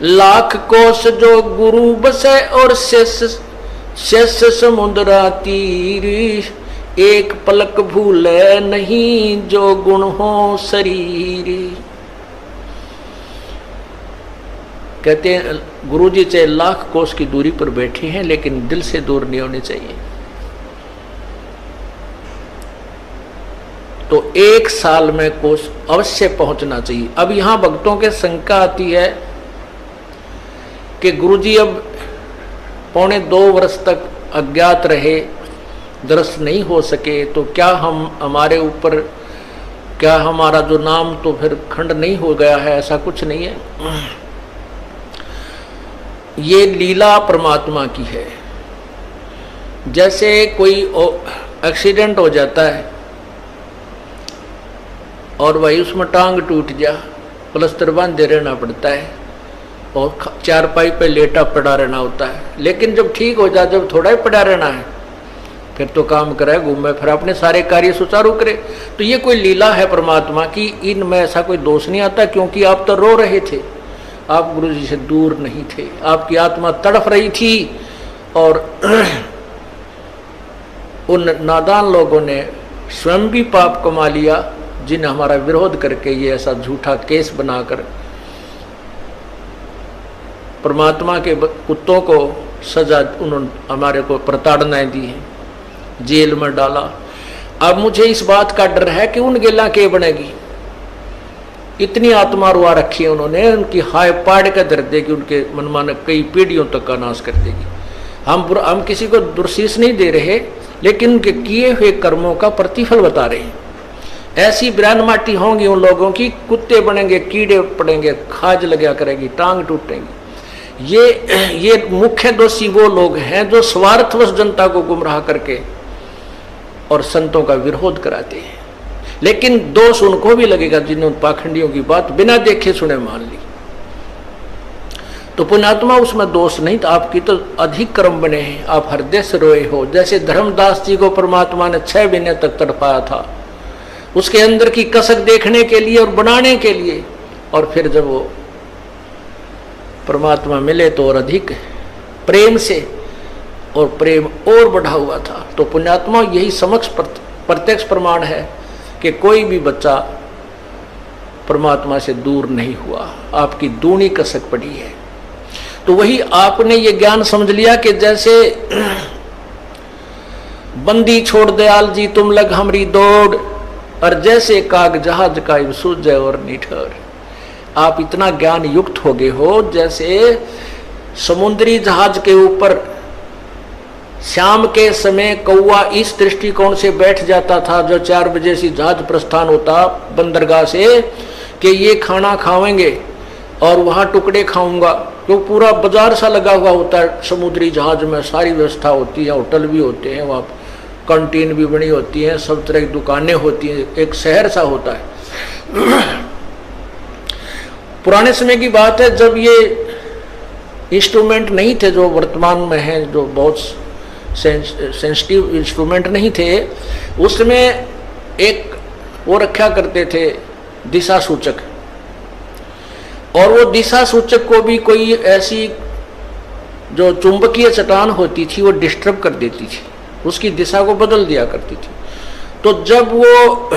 लाख कोस जो गुरु बसे और शेष समुद्रा तीर, एक पलक भूले नहीं जो गुण हो शरीर। कहते हैं गुरुजी चाहे लाख कोस की दूरी पर बैठे हैं लेकिन दिल से दूर नहीं होने चाहिए। तो 1 साल में कोस अवश्य पहुंचना चाहिए। अब यहां भक्तों के शंका आती है कि गुरुजी अब 1.25 वर्ष तक अज्ञात रहे, दर्शन नहीं हो सके, तो क्या हमारे ऊपर क्या हमारा जो नाम तो फिर खंड नहीं हो गया है? ऐसा कुछ नहीं है। ये लीला परमात्मा की है। जैसे कोई एक्सीडेंट हो जाता है और वही उसमें टांग टूट जा, प्लस्तर बांधे रहना पड़ता है और चारपाई पे लेटा पड़ा रहना होता है। लेकिन जब ठीक हो जाए, जब थोड़ा ही पड़ा रहना है, फिर तो काम करे, घूमे, फिर अपने सारे कार्य सुचारू करे। तो ये कोई लीला है परमात्मा की, इनमें ऐसा कोई दोष नहीं आता। क्योंकि आप तो रो रहे थे, आप गुरु जी से दूर नहीं थे, आपकी आत्मा तड़फ रही थी और उन नादान लोगों ने स्वयं भी पाप कमा लिया जिन्हें हमारा विरोध करके ये ऐसा झूठा केस बनाकर परमात्मा के कुत्तों को सजा उन्होंने हमारे को प्रताड़नाएं दी है, जेल में डाला। अब मुझे इस बात का डर है कि उन गेला के बनेगी। इतनी आत्मा रुआ रखी है उन्होंने, उनकी हाय पाड़ कर धर देगी, उनके मनमाने कई पीढ़ियों तक का नाश कर देगी। हम किसी को दुर्शीष नहीं दे रहे, लेकिन उनके किए हुए कर्मों का प्रतिफल बता रहे हैं। ऐसी ब्रान माटी होंगी उन लोगों की, कुत्ते बनेंगे, कीड़े पड़ेंगे, खाज लगा करेगी, टांग टूटेंगी। ये मुख्य दोषी वो लोग हैं जो स्वार्थवश जनता को गुमराह करके और संतों का विरोध कराते हैं। लेकिन दोष उनको भी लगेगा जिन्होंने पाखंडियों की बात बिना देखे सुने मान ली। तो पुण्यात्मा उसमें दोष नहीं था, आपकी तो अधिक कर्म बने हैं, आप हृदय से रोए हो। जैसे धर्मदास जी को परमात्मा ने 6 महीने तक तड़पाया था, उसके अंदर की कसक देखने के लिए और बनाने के लिए, और फिर जब वो परमात्मा मिले तो और अधिक प्रेम से और प्रेम और बढ़ा हुआ था। तो पुण्यात्मा यही समक्ष प्रत्यक्ष प्रमाण है कि कोई भी बच्चा परमात्मा से दूर नहीं हुआ, आपकी दूनी कसक पड़ी है। तो वही आपने ये ज्ञान समझ लिया कि जैसे बंदी छोड़ दयाल जी तुम लग हमरी दौड़, और जैसे काग जहाज का सूझे और निठर। आप इतना ज्ञान युक्त हो गए हो जैसे समुद्री जहाज के ऊपर शाम के समय कौवा इस दृष्टिकोण से बैठ जाता था जो 4 बजे से जहाज प्रस्थान होता बंदरगाह से कि ये खाना खाएंगे और वहां टुकड़े खाऊंगा। तो पूरा बाजार सा लगा हुआ होता है समुद्री जहाज में, सारी व्यवस्था होती है, होटल भी होते हैं, वहाँ कैंटीन भी बनी होती है, सब तरह की दुकानें होती हैं, एक शहर सा होता है। पुराने समय की बात है जब ये इंस्ट्रूमेंट नहीं थे जो वर्तमान में हैं, जो बहुत सेंसिटिव इंस्ट्रूमेंट नहीं थे, उसमें एक वो रखा करते थे दिशा सूचक, और वो दिशा सूचक को भी कोई ऐसी जो चुंबकीय चट्टान होती थी वो डिस्टर्ब कर देती थी, उसकी दिशा को बदल दिया करती थी। तो जब वो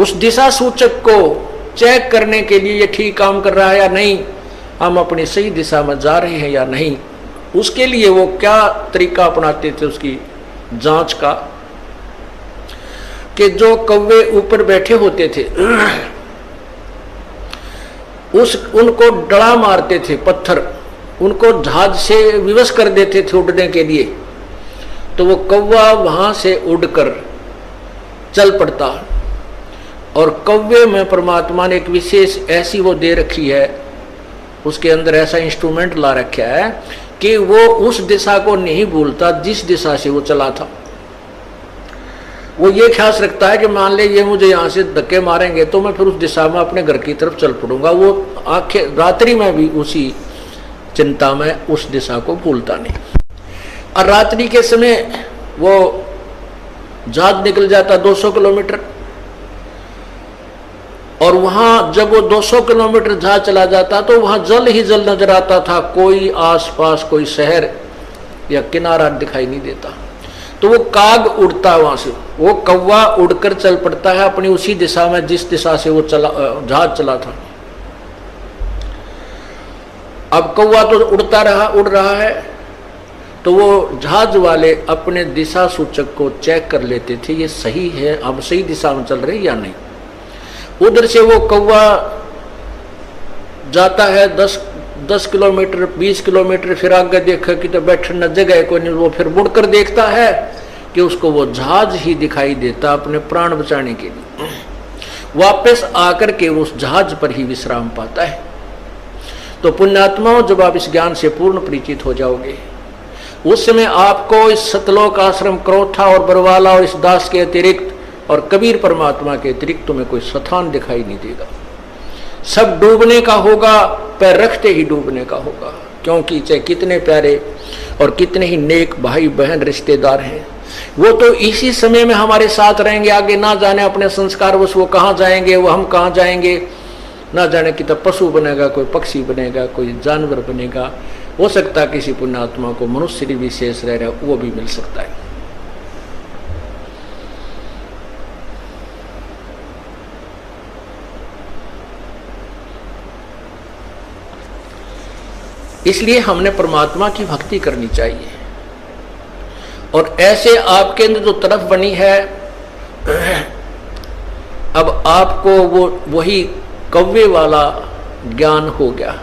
उस दिशा सूचक को चेक करने के लिए ये ठीक काम कर रहा है या नहीं, हम अपनी सही दिशा में जा रहे हैं या नहीं, उसके लिए वो क्या तरीका अपनाते थे उसकी जांच का, कि जो कौवे ऊपर बैठे होते थे उनको डड़ा मारते थे पत्थर, उनको जहाज से विवश कर देते थे उड़ने के लिए, तो वो कौवा वहां से उड़कर चल पड़ता। और कौवे में परमात्मा ने एक विशेष ऐसी वो दे रखी है, उसके अंदर ऐसा इंस्ट्रूमेंट ला रखा है कि वो उस दिशा को नहीं भूलता जिस दिशा से वो चला था। वो ये ख्याल रखता है कि मान ले ये मुझे यहाँ से धक्के मारेंगे तो मैं फिर उस दिशा में अपने घर की तरफ चल पड़ूंगा। वो आंखें रात्रि में भी उसी चिंता में उस दिशा को भूलता नहीं। और रात्रि के समय वो जहाज निकल जाता 200 किलोमीटर, और वहां जब वो 200 किलोमीटर जहाज चला जाता तो वहां जल ही जल नजर आता था, कोई आसपास कोई शहर या किनारा दिखाई नहीं देता। तो वो काग उड़ता वहां से, वो कौवा उड़कर चल पड़ता है अपनी उसी दिशा में जिस दिशा से वो जहाज चला था। अब कौवा तो उड़ता रहा, उड़ रहा है, तो वो जहाज वाले अपने दिशा सूचक को चेक कर लेते थे ये सही है, हम सही दिशा में चल रहे या नहीं। उधर से वो कौवा जाता है 10 किलोमीटर 20 किलोमीटर, फिर आगे देखा कि तो बैठने जगह कोई नहीं, वो फिर मुड़कर देखता है कि उसको वो जहाज ही दिखाई देता अपने प्राण बचाने के लिए। वापस आकर के उस जहाज पर ही विश्राम पाता है। तो पुण्यात्माओं, जब आप इस ज्ञान से पूर्ण परिचित हो जाओगे उस समय आपको इस सतलोक आश्रम क्रोथा और बरवाला और इस दास के अतिरिक्त और कबीर परमात्मा के अतिरिक्त तुम्हें कोई स्थान दिखाई नहीं देगा। सब डूबने का होगा, पैर रखते ही डूबने का होगा, क्योंकि चाहे कितने प्यारे और कितने ही नेक भाई बहन रिश्तेदार हैं, वो तो इसी समय में हमारे साथ रहेंगे। आगे ना जाने अपने संस्कार बस वो कहाँ जाएंगे, वो हम कहाँ जाएंगे, ना जाने कि तो पशु बनेगा, कोई पक्षी बनेगा, कोई जानवर बनेगा। हो सकता है किसी पुण्यात्मा को मनुष्य विशेष रह रहा है, वो भी मिल सकता है। इसलिए हमने परमात्मा की भक्ति करनी चाहिए। और ऐसे आपके अंदर जो तरफ बनी है, अब आपको वो वही कौवे वाला ज्ञान हो गया।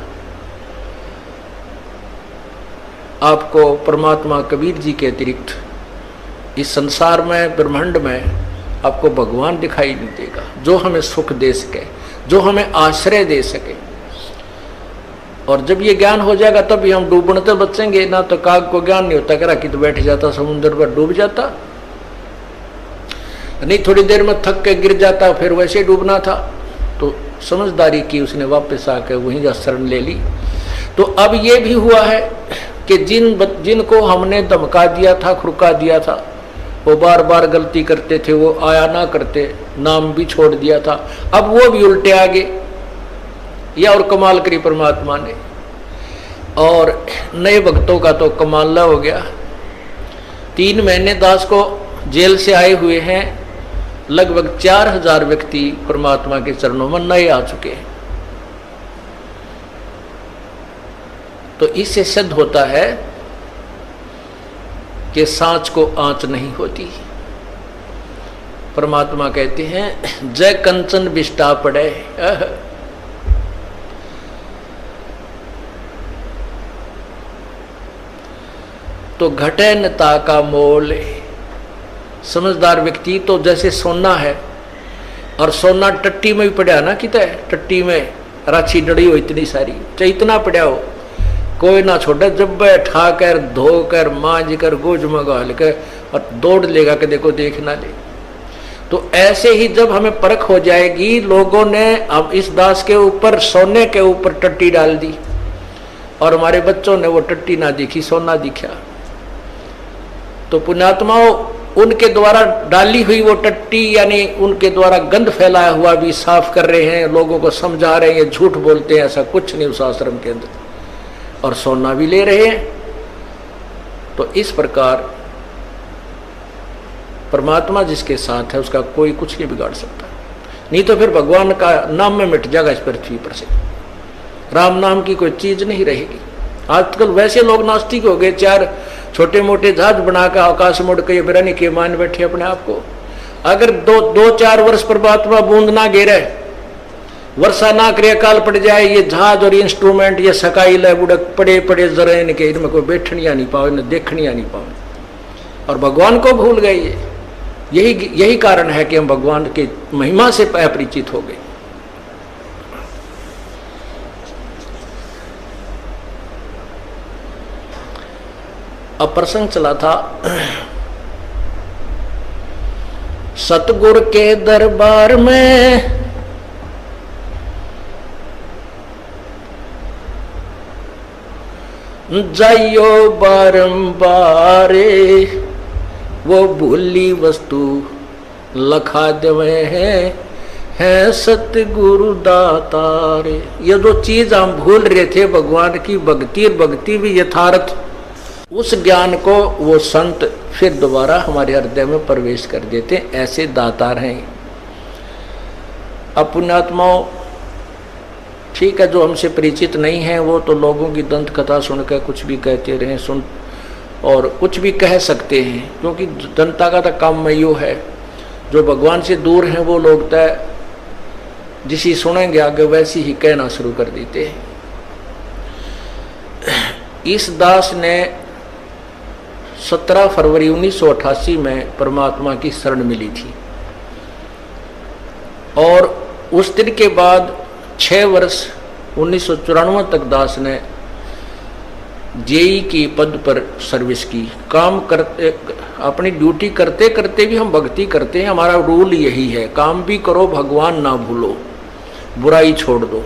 आपको परमात्मा कबीर जी के अतिरिक्त इस संसार में ब्रह्मांड में आपको भगवान दिखाई नहीं देगा जो हमें सुख दे सके, जो हमें आश्रय दे सके। और जब ये ज्ञान हो जाएगा तब भी हम डूबने तो बचेंगे। ना तो काग को ज्ञान नहीं होता, करा कि तो बैठ जाता समुद्र पर डूब जाता, नहीं थोड़ी देर में थक के गिर जाता, फिर वैसे डूबना था। तो समझदारी की उसने, वापस आकर वहीं शरण ले ली। तो अब ये भी हुआ है कि जिनको हमने धमका दिया था, खुरका दिया था, वो बार बार गलती करते थे, वो आया ना करते, नाम भी छोड़ दिया था, अब वो भी उल्टे आ गए। या और कमाल करी परमात्मा ने। और नए भक्तों का तो कमाल हो गया। 3 महीने दास को जेल से आए हुए हैं, लगभग 4000 व्यक्ति परमात्मा के चरणों में नए आ चुके हैं। तो इससे सिद्ध होता है कि सांच को आंच नहीं होती। परमात्मा कहते हैं जय कंचन बिष्टा पड़े। तो घटे नता का मोल। समझदार व्यक्ति तो जैसे सोना है, और सोना टट्टी में भी पड़ा ना, कितना टट्टी में राछी डड़ी हो इतनी सारी, चाहे इतना पड़ा हो कोई ना छोड़े, जब बैठा कर धो कर मांझ कर गोज मंगा लेकर और दौड़ लेगा कि देखो देख ना ले। तो ऐसे ही जब हमें परख हो जाएगी, लोगों ने अब इस दास के ऊपर सोने के ऊपर टट्टी डाल दी और हमारे बच्चों ने वो टट्टी ना दिखी, सोना दिखा। तो पुण्यात्माओं, उनके द्वारा डाली हुई वो टट्टी यानी उनके द्वारा गंध फैलाया हुआ भी साफ कर रहे हैं, लोगों को समझा रहे हैं, झूठ बोलते हैं, ऐसा कुछ नहीं उस आश्रम के अंदर, और सोना भी ले रहे हैं। तो इस प्रकार परमात्मा जिसके साथ है उसका कोई कुछ नहीं बिगाड़ सकता, नहीं तो फिर भगवान का नाम में मिट जाएगा इस पृथ्वी पर से, राम नाम की कोई चीज नहीं रहेगी। आजकल वैसे लोग नास्तिक हो गए, चार छोटे मोटे जहाज बनाकर आकाश मुड़ के बिरानी के मान बैठे अपने आप को। अगर दो चार वर्ष परमात्मा बूंद ना गिरे, वर्षा ना करे, काल पड़ जाए, ये जहाज और इंस्ट्रूमेंट ये सकाई ले बुड़क पड़े पड़े जरा इनके, इनमें कोई बैठनिया नहीं पावे न देखनिया नहीं पावे, और भगवान को भूल गए। यही कारण है कि हम भगवान के महिमा से अपरिचित हो गए। अब प्रसंग चला था सतगुर के दरबार में जाइयो बारंबारे, वो भूली वस्तु लखा देवे हैं सतगुरु दातारे। ये जो चीज हम भूल रहे थे भगवान की भक्ति, और भक्ति भी यथार्थ, उस ज्ञान को वो संत फिर दोबारा हमारे हृदय में प्रवेश कर देते, ऐसे दातार हैं। अब पुण्यात्माओं, ठीक है, जो हमसे परिचित नहीं है वो तो लोगों की दंत कथा सुनकर कुछ भी कहते रहे, सुन और कुछ भी कह सकते हैं, क्योंकि जनता का तो काम में यो है। जो भगवान से दूर हैं वो लोग तय जिसी सुनेंगे आगे वैसी ही कहना शुरू कर देते हैं। इस दास ने 17 फरवरी 1988 में परमात्मा की शरण मिली थी, और उस दिन के बाद 6 वर्ष 1994 तक दास ने जेई की पद पर सर्विस की। काम करते, अपनी ड्यूटी करते करते भी हम भक्ति करते हैं। हमारा रूल यही है, काम भी करो, भगवान ना भूलो, बुराई छोड़ दो।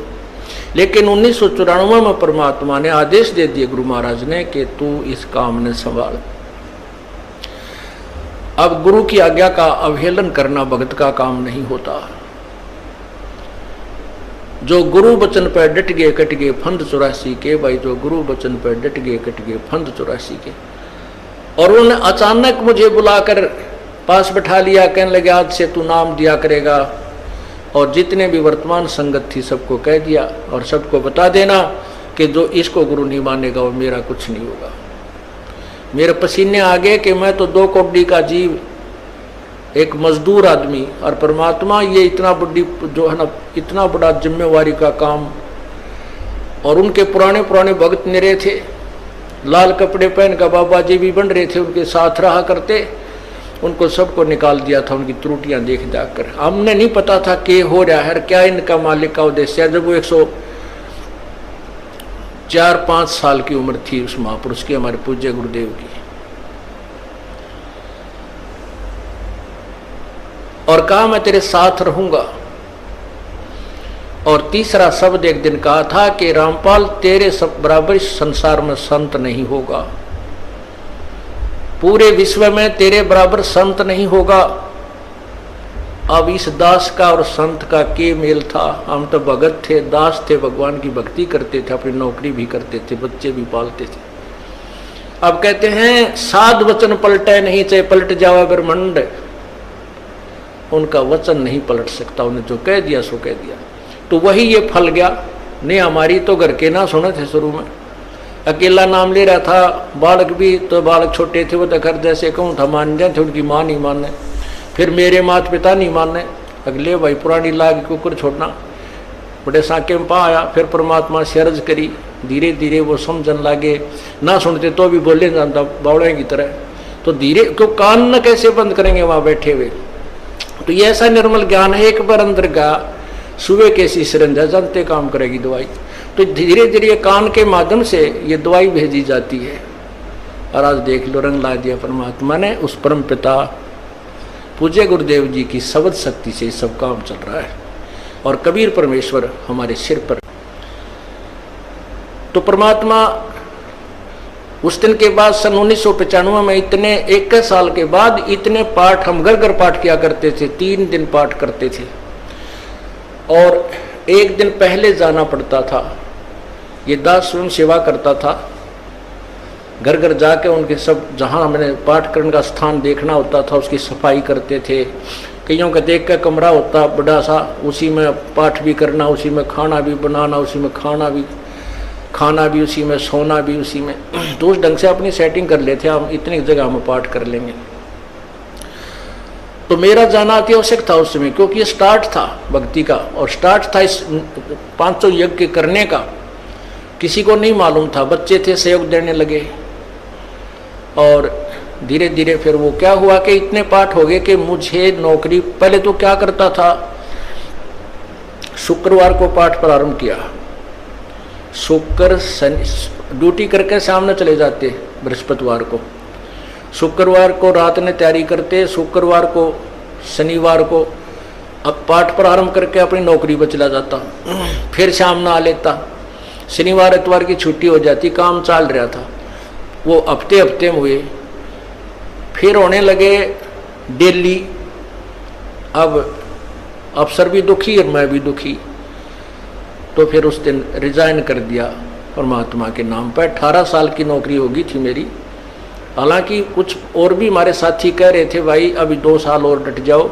लेकिन 1994 में परमात्मा ने आदेश दे दिए गुरु महाराज ने कि तू इस काम ने संभाल। अब गुरु की आज्ञा का अवहेलन करना भगत का काम नहीं होता। जो गुरु वचन पर डट गए कट गए फंद 84 के, भाई जो गुरु वचन पर डट गए कट गए फंद 84 के। और उन्होंने अचानक मुझे बुलाकर पास बैठा लिया, कहने लगे आज से तू नाम दिया करेगा, और जितने भी वर्तमान संगत थी सबको कह दिया, और सबको बता देना कि जो इसको गुरु नहीं मानेगा वो मेरा कुछ नहीं होगा। मेरे पसीने आ गए कि मैं तो 2 कौड़ी का जीव, एक मजदूर आदमी, और परमात्मा ये इतना बड़ी जो है ना, इतना बड़ा जिम्मेवारी का काम। और उनके पुराने पुराने भक्त निरे थे, लाल कपड़े पहन कर बाबा जी भी बन रहे थे, उनके साथ रहा करते, उनको सबको निकाल दिया था उनकी त्रुटियां देख जाकर। हमने नहीं पता था कि हो रहा है, क्या इनका मालिक का उद्देश्य है। जब वो 104-5 साल की उम्र थी उस महापुरुष की, हमारे पूज्य गुरुदेव की, और कहा मैं तेरे साथ रहूंगा। और तीसरा शब्द एक दिन कहा था कि रामपाल तेरे सब बराबर इस संसार में संत नहीं होगा, पूरे विश्व में तेरे बराबर संत नहीं होगा। अब इस दास का और संत का के मेल था। हम तो भगत थे, दास थे, भगवान की भक्ति करते थे, अपनी नौकरी भी करते थे, बच्चे भी पालते थे। अब कहते हैं साध वचन पलटे नहीं, चाहे पलट जावा ब्रह्मंड, उनका वचन नहीं पलट सकता, उन्हें जो कह दिया सो कह दिया। तो वही ये फल गया। नहीं हमारी तो घर के ना सुने थे, शुरू में अकेला नाम ले रहा था, बालक भी तो बालक छोटे थे, वो तो घर जैसे कहूँ था मान जाए थे, उनकी माँ नहीं माने। फिर मेरे माता पिता नहीं माने, अगले भाई पुरानी लाग कुकर छोड़ना, बड़े साके में पा आया। फिर परमात्मा से अर्ज करी, धीरे धीरे वो समझन लागे, ना सुनते तो भी बोले जानता बावड़े की तरह। तो धीरे क्यों कान न कैसे बंद करेंगे वहां बैठे हुए। तो ये ऐसा निर्मल ज्ञान है, एक बार अंदर का सुबह कैसी सिरंजा जानते काम करेगी दवाई। तो धीरे धीरे कान के माध्यम से ये दवाई भेजी जाती है। और आज देख लो रंग ला दिया परमात्मा ने, उस परम पिता पूज्य गुरुदेव जी की शब्द शक्ति से सब काम चल रहा है। और कबीर परमेश्वर हमारे सिर पर। तो परमात्मा उस दिन के बाद सन 1995 में इतने 21 साल के बाद इतने पाठ हम घर घर पाठ किया करते थे, 3 दिन पाठ करते थे। और एक दिन पहले जाना पड़ता था। ये दास स्वयं सेवा करता था, घर घर जाके उनके सब जहाँ हमने पाठ करने का स्थान देखना होता था उसकी सफाई करते थे। कईयों का देख का कमरा होता बड़ा सा, उसी में पाठ भी करना, उसी में खाना भी बनाना, उसी में खाना भी उसी में, सोना भी उसी में। तो उस ढंग से अपनी सेटिंग कर लेते, हम इतनी जगह में पाठ कर लेंगे। तो मेरा जाना अति आवश्यक था उस समय, क्योंकि ये स्टार्ट था भक्ति का और स्टार्ट था इस 500 यज्ञ करने का। किसी को नहीं मालूम था, बच्चे थे सहयोग देने लगे। और धीरे धीरे फिर वो क्या हुआ कि इतने पाठ हो गए कि मुझे नौकरी, पहले तो क्या करता था, शुक्रवार को पाठ प्रारंभ किया, शुक्र शनि ड्यूटी करके सामने चले जाते बृहस्पतिवार को, शुक्रवार को रात में तैयारी करते, शुक्रवार को शनिवार को अब पाठ प्रारंभ करके अपनी नौकरी पर चला जाता, फिर शाम ना आ लेता, शनिवार इतवार की छुट्टी हो जाती, काम चल रहा था। वो हफ्ते हफ्ते में हुए, फिर होने लगे डेली। अब अफसर भी दुखी और मैं भी दुखी, तो फिर उस दिन रिजाइन कर दिया परमात्मा के नाम पर। 18 साल की नौकरी होगी थी मेरी। हालांकि कुछ और भी हमारे साथी कह रहे थे भाई अभी 2 साल और डट जाओ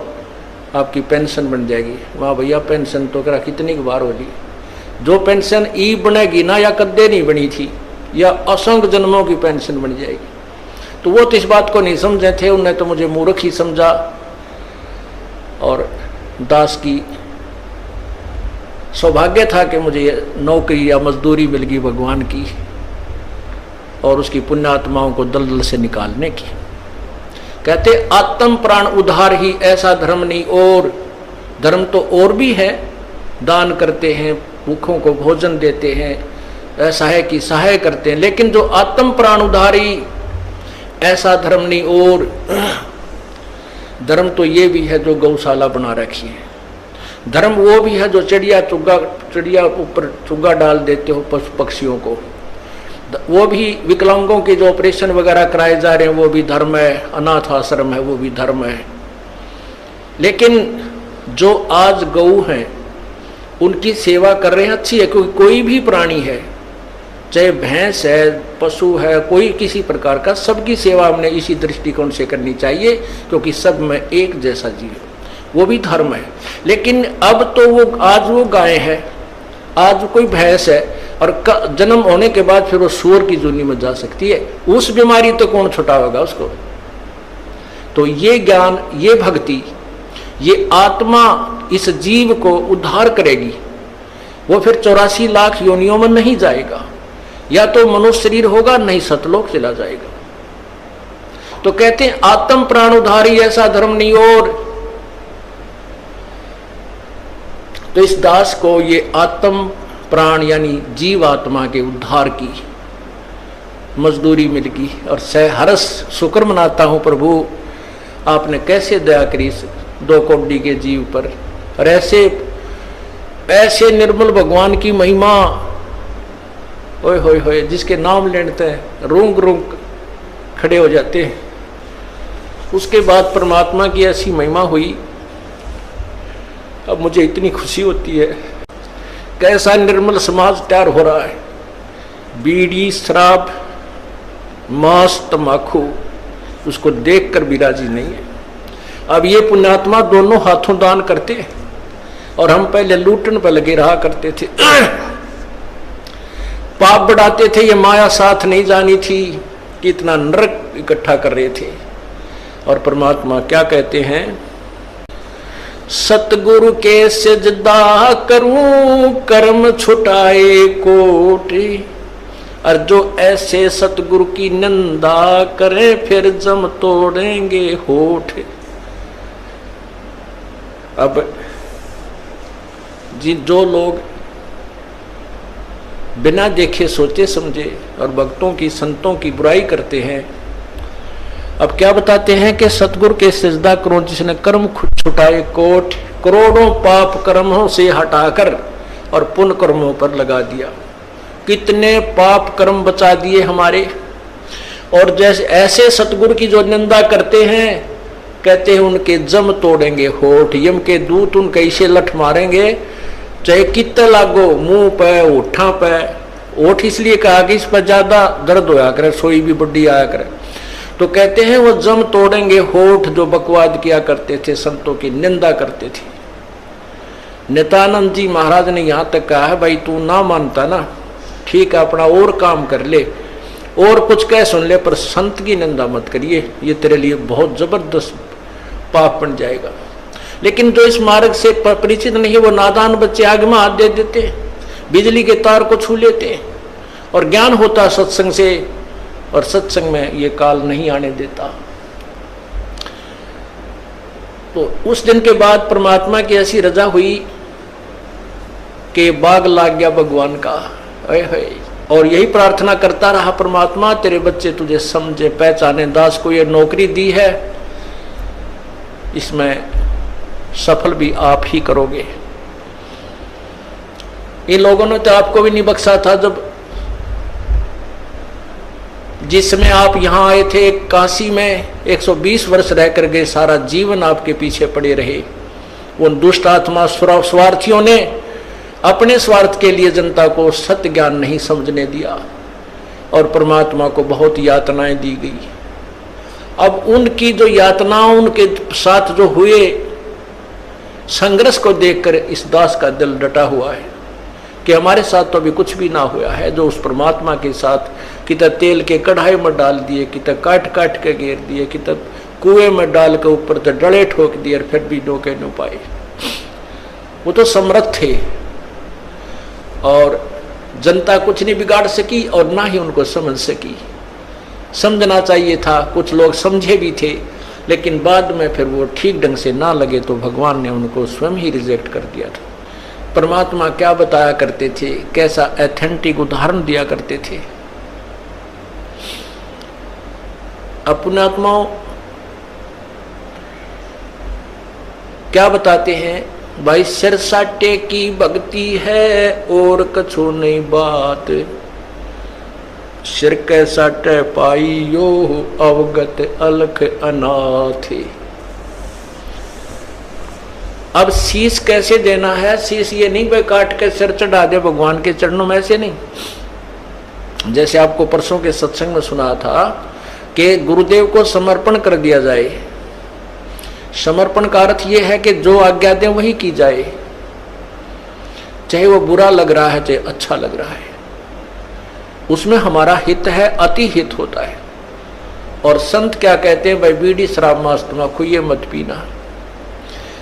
आपकी पेंशन बन जाएगी। वाह भैया, पेंशन तो करा कितनी बार होगी, जो पेंशन ई बनेगी ना या कद्दे नहीं बनी थी, या असंख्य जन्मों की पेंशन बन जाएगी। तो वो तो इस बात को नहीं समझे थे, उन्हें तो मुझे मूर्ख ही समझा। और दास की सौभाग्य था कि मुझे नौकरी या मजदूरी मिल गई भगवान की और उसकी पुण्यात्माओं को दलदल से निकालने की। कहते आत्म प्राण उद्धार ही ऐसा धर्म नहीं, और धर्म तो और भी है, दान करते हैं, भूखों को भोजन देते हैं, सहाय की सहाय करते हैं, लेकिन जो आत्म प्राण उद्धारी ऐसा धर्म नहीं। और धर्म तो ये भी है जो गौशाला बना रखी है, धर्म वो भी है जो चिड़िया ऊपर चुग्गा डाल देते हो पशु पक्षियों को, वो भी विकलांगों के जो ऑपरेशन वगैरह कराए जा रहे हैं वो भी धर्म है, अनाथ आश्रम है वो भी धर्म है। लेकिन जो आज गऊ हैं उनकी सेवा कर रहे हैं, अच्छी है, क्योंकि कोई भी प्राणी है, चाहे भैंस है, पशु है, कोई किसी प्रकार का, सबकी सेवा हमने इसी दृष्टिकोण से करनी चाहिए, क्योंकि सब में एक जैसा जीव, वो भी धर्म है। लेकिन अब तो वो आज वो गाय है, आज कोई भैंस है, और जन्म होने के बाद फिर वो सूअर की जूनी में जा सकती है, उस बीमारी तो कौन छुटावेगा उसको। तो ये ज्ञान, ये भक्ति, ये आत्मा इस जीव को उद्धार करेगी। वो फिर 84 लाख योनियों में नहीं जाएगा, या तो मनुष्य शरीर होगा, नहीं सतलोक चला जाएगा। तो कहते हैं आत्म प्राण उद्धारी ऐसा धर्म नहीं। और तो इस दास को ये आत्म प्राण यानी जीव आत्मा के उद्धार की मजदूरी मिल गई, और हरस शुक्र मनाता हूं प्रभु आपने कैसे दया करी 2 कौड़ी के जीव पर। और ऐसे निर्मल भगवान की महिमा, ओए होए होए, जिसके नाम लेते हैं रूंग रूंग खड़े हो जाते हैं। उसके बाद परमात्मा की ऐसी महिमा हुई, अब मुझे इतनी खुशी होती है। कैसा निर्मल समाज तैयार हो रहा है, बीड़ी शराब मांस तंबाकू उसको देखकर भी राजी नहीं है। अब ये पुण्यात्मा दोनों हाथों दान करते हैं, और हम पहले लूटन पर लगे रहा करते थे, पाप बढ़ाते थे, ये माया साथ नहीं जानी थी कि इतना नरक इकट्ठा कर रहे थे। और परमात्मा क्या कहते हैं, सतगुरु के सिजदा करूं कर्म छुटाए कोटि। और जो ऐसे सतगुरु की निंदा करे फिर जम तोड़ेंगे होठ। अब जो लोग बिना देखे सोचे समझे और भक्तों की संतों की बुराई करते हैं, अब क्या बताते हैं कि सतगुरु के सिजदा करो जिसने कर्म छुटाए कोट। करोड़ों पाप कर्मों से हटाकर और पुण्य कर्मों पर लगा दिया। कितने पाप कर्म बचा दिए हमारे। और जैसे ऐसे सतगुरु की जो निंदा करते हैं, कहते हैं उनके जम तोड़ेंगे होठ। यम के दूत उनके इसे लठ मारेंगे, चाहे कितने लागो, मुंह पे ओठा पे। ओठ इसलिए कहा कि इस पर ज्यादा दर्द होया करे, सोई भी बड्डी आया करे। तो कहते हैं वो जम तोड़ेंगे होठ जो बकवाद किया करते थे, संतों की निंदा करते थे। नित्यानंद जी महाराज ने यहां तक कहा है, भाई तू ना मानता ना, ठीक है अपना और काम कर ले और कुछ कह सुन ले, पर संत की निंदा मत करिए, ये तेरे लिए बहुत जबरदस्त पाप बन जाएगा। लेकिन जो इस मार्ग से परिचित नहीं, वो नादान बच्चे आग में हाथ दे देते, बिजली के तार को छू लेते। और ज्ञान होता सत्संग से, और सत्संग में ये काल नहीं आने देता। तो उस दिन के बाद परमात्मा की ऐसी रजा हुई कि बाग लाग गया भगवान का। और यही प्रार्थना करता रहा, परमात्मा तेरे बच्चे तुझे समझे पहचाने, दास को ये नौकरी दी है, इसमें सफल भी आप ही करोगे। इन लोगों ने तो आपको भी नहीं बख्शा था। जब जिस समय आप यहां आए थे काशी में 120 वर्ष रहकर गए, सारा जीवन आपके पीछे पड़े रहे। उन दुष्ट आत्मा स्वार्थियों ने अपने स्वार्थ के लिए जनता को सत्य ज्ञान नहीं समझने दिया और परमात्मा को बहुत यातनाएं दी गई। अब उनकी जो यातनाओं उनके साथ जो हुए संघर्ष को देखकर इस दास का दिल डटा हुआ है कि हमारे साथ तो अभी कुछ भी ना हुआ है। जो उस परमात्मा के साथ कितना तेल के कढ़ाई में डाल दिए, कितना काट काट के घेर दिए, कितना कुएं में डाल के ऊपर तो डले ठोक दिए, और फिर भी डोके न पाए। वो तो समर्थ थे और जनता कुछ नहीं बिगाड़ सकी और ना ही उनको समझ सकी। समझना चाहिए था, कुछ लोग समझे भी थे, लेकिन बाद में फिर वो ठीक ढंग से ना लगे तो भगवान ने उनको स्वयं ही रिजेक्ट कर दिया था। परमात्मा क्या बताया करते थे, कैसा एथेंटिक उदाहरण दिया करते थे। अपने आत्माओं क्या बताते हैं, भाई सिर साटे की भक्ति है और कछु नहीं बात, सिर के साटे पाइयो अवगत अलख अनाथ। अब शीश कैसे देना है, शीश ये नहीं भाई काट के सिर चढ़ा दे भगवान के चरणों में, ऐसे नहीं। जैसे आपको परसों के सत्संग में सुना था कि गुरुदेव को समर्पण कर दिया जाए। समर्पण का अर्थ यह है कि जो आज्ञा दे वही की जाए, चाहे वो बुरा लग रहा है चाहे अच्छा लग रहा है, उसमें हमारा हित है, अति हित होता है। और संत क्या कहते हैं, भाई बीड़ी शराब मांस तम्बाकू मत पीना।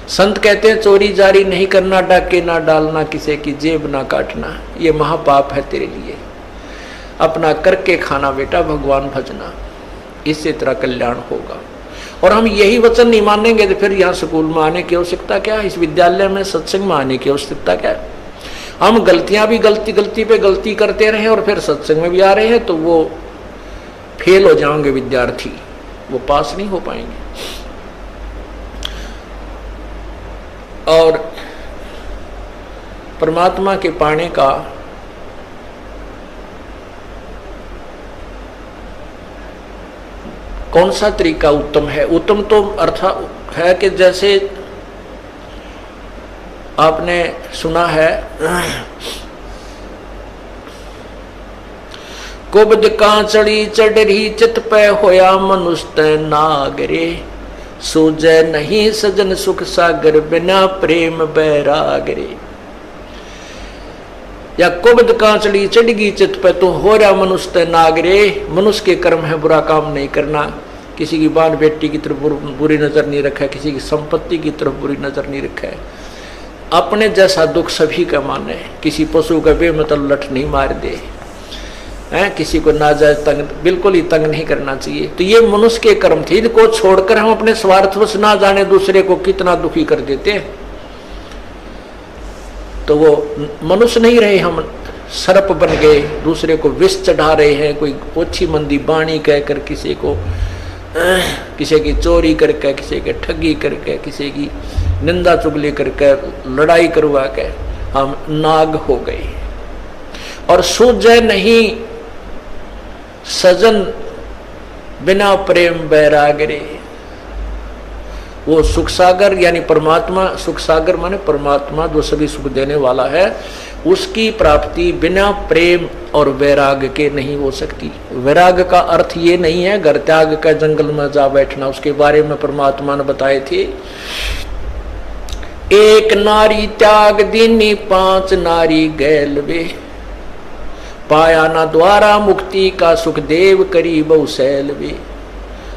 संत कहते हैं चोरी जारी नहीं करना, डाके ना डालना, किसी की जेब ना काटना, ये महापाप है तेरे लिए। अपना करके खाना बेटा, भगवान भजना, इससे तेरा कल्याण होगा। और हम यही वचन नहीं मानेंगे तो फिर यहाँ स्कूल में आने की आवश्यकता क्या है, इस विद्यालय में सत्संग में आने की आवश्यकता क्या है। हम गलतियां भी गलती पे गलती करते रहे और फिर सत्संग में भी आ रहे हैं तो वो फेल हो जाएंगे विद्यार्थी, वो पास नहीं हो पाएंगे। और परमात्मा के पाने का कौन सा तरीका उत्तम है? उत्तम तो अर्थ है कि जैसे आपने सुना है, कुबद कांचड़ी चढ़ी चित पे होया मनुष्य नागरे, सूझे नहीं सजन सुख सागर बिना प्रेम बैरागरे। या कुबद कांचड़ी चढ़गी चित पे तो हो रहा मनुष्य नागरे, मनुष्य के कर्म है बुरा काम नहीं करना, किसी की बाल बेटी की तरफ बुरी नज़र नहीं रखा है, किसी की संपत्ति की तरफ बुरी नज़र नहीं रखा है। अपने जैसा दुख सभी का माने, किसी पशु का बेमतलब लठ नहीं मार दे, किसी को नाजायज तंग बिल्कुल ही तंग नहीं करना चाहिए। तो ये मनुष्य के कर्म थे, इनको छोड़कर हम अपने स्वार्थवश ना जाने दूसरे को कितना दुखी कर देते हैं। तो वो मनुष्य नहीं रहे, हम सर्प बन गए, दूसरे को विष चढ़ा रहे हैं। कोई ओछी मंदी बाणी कहकर किसी को, किसी की चोरी करके, किसी के ठगी करके, किसी की निंदा चुगली करके, लड़ाई करवा के हम नाग हो गए। और सूझे नहीं सजन बिना प्रेम बैराग रे। वो सुख सागर यानी परमात्मा, सुख सागर माने परमात्मा जो सभी सुख देने वाला है, उसकी प्राप्ति बिना प्रेम और वैराग के नहीं हो सकती। वैराग का अर्थ ये नहीं है घर त्याग का जंगल में जा बैठना, उसके बारे में परमात्मा ने बताए थे। एक नारी त्याग दीनी 5 नारी गैल वे, पाया ना द्वारा मुक्ति का सुखदेव करी बहुशैल वे।